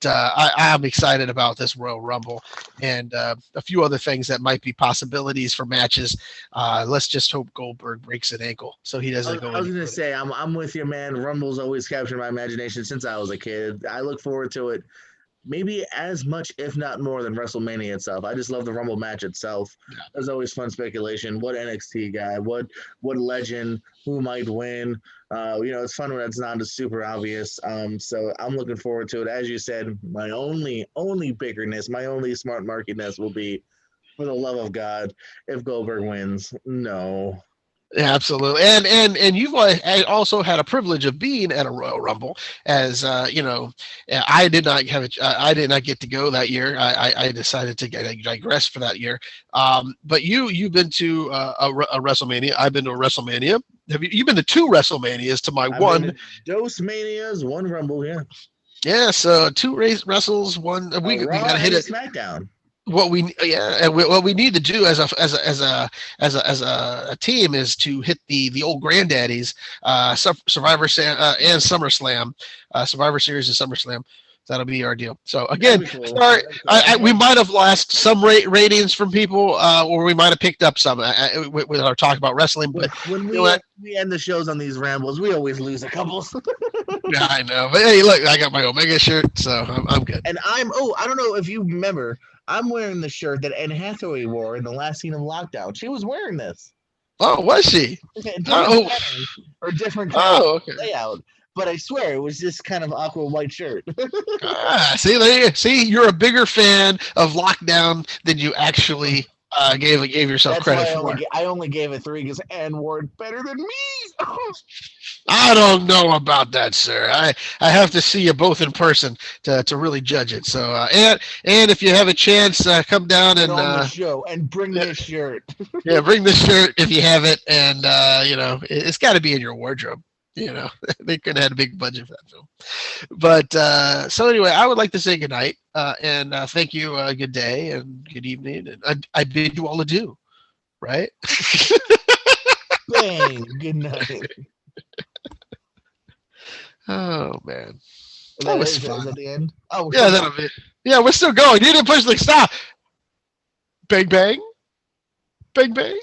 I'm excited about this Royal Rumble and a few other things that might be possibilities for matches. Let's just hope Goldberg breaks an ankle so he doesn't go. I was gonna say I'm with you, man. Rumble's always captured my imagination since I was a kid. I look forward to it maybe as much, if not more, than WrestleMania itself. I just love the Rumble match itself. Yeah. There's always fun speculation. What NXT guy? What legend? Who might win? It's fun when it's not super obvious. So I'm looking forward to it. As you said, my only bickerness, my only smart markiness will be, for the love of God, if Goldberg wins. No. Yeah, absolutely, and you've also had a privilege of being at a Royal Rumble, as I did not have it. I did not get to go that year. I decided to digress for that year. But you've been to a WrestleMania. I've been to a WrestleMania. You've been to two WrestleManias to my one. Dose Manias, one Rumble. Yeah. Yeah. So two wrestles, one. We got to hit it. SmackDown. What we need to do as a team is to hit the old granddaddies, Survivor and SummerSlam, Survivor Series and SummerSlam. That'll be our deal. So again, cool. Sorry, we might have lost some ratings from people, or we might have picked up some with our talk about wrestling. But when we end the shows on these rambles, we always lose a couple. Yeah, I know. But hey, look, I got my Omega shirt, so I'm good. And I don't know if you remember, I'm wearing the shirt that Anne Hathaway wore in the last scene of Lockdown. She was wearing this. Oh, was she? Different Oh, pattern or different kind oh, of okay. layout. But I swear it was this kind of aqua white shirt. See, you're a bigger fan of Lockdown than you actually gave yourself That's credit why for. I only gave it 3 because Anne wore it better than me. I don't know about that, sir. I have to see you both in person to really judge it. So, and if you have a chance, come down and on the show and bring this shirt. Yeah, bring this shirt if you have it, and it's got to be in your wardrobe. They could have had a big budget for that film. But so anyway, I would like to say goodnight and thank you. Good day and good evening, and I bid you all adieu. Right? Bang. Good night. Oh man, that was fun. Is that the end? Oh yeah, that'll be. Yeah, we're still going. You didn't push the stop. Bang bang, bang bang.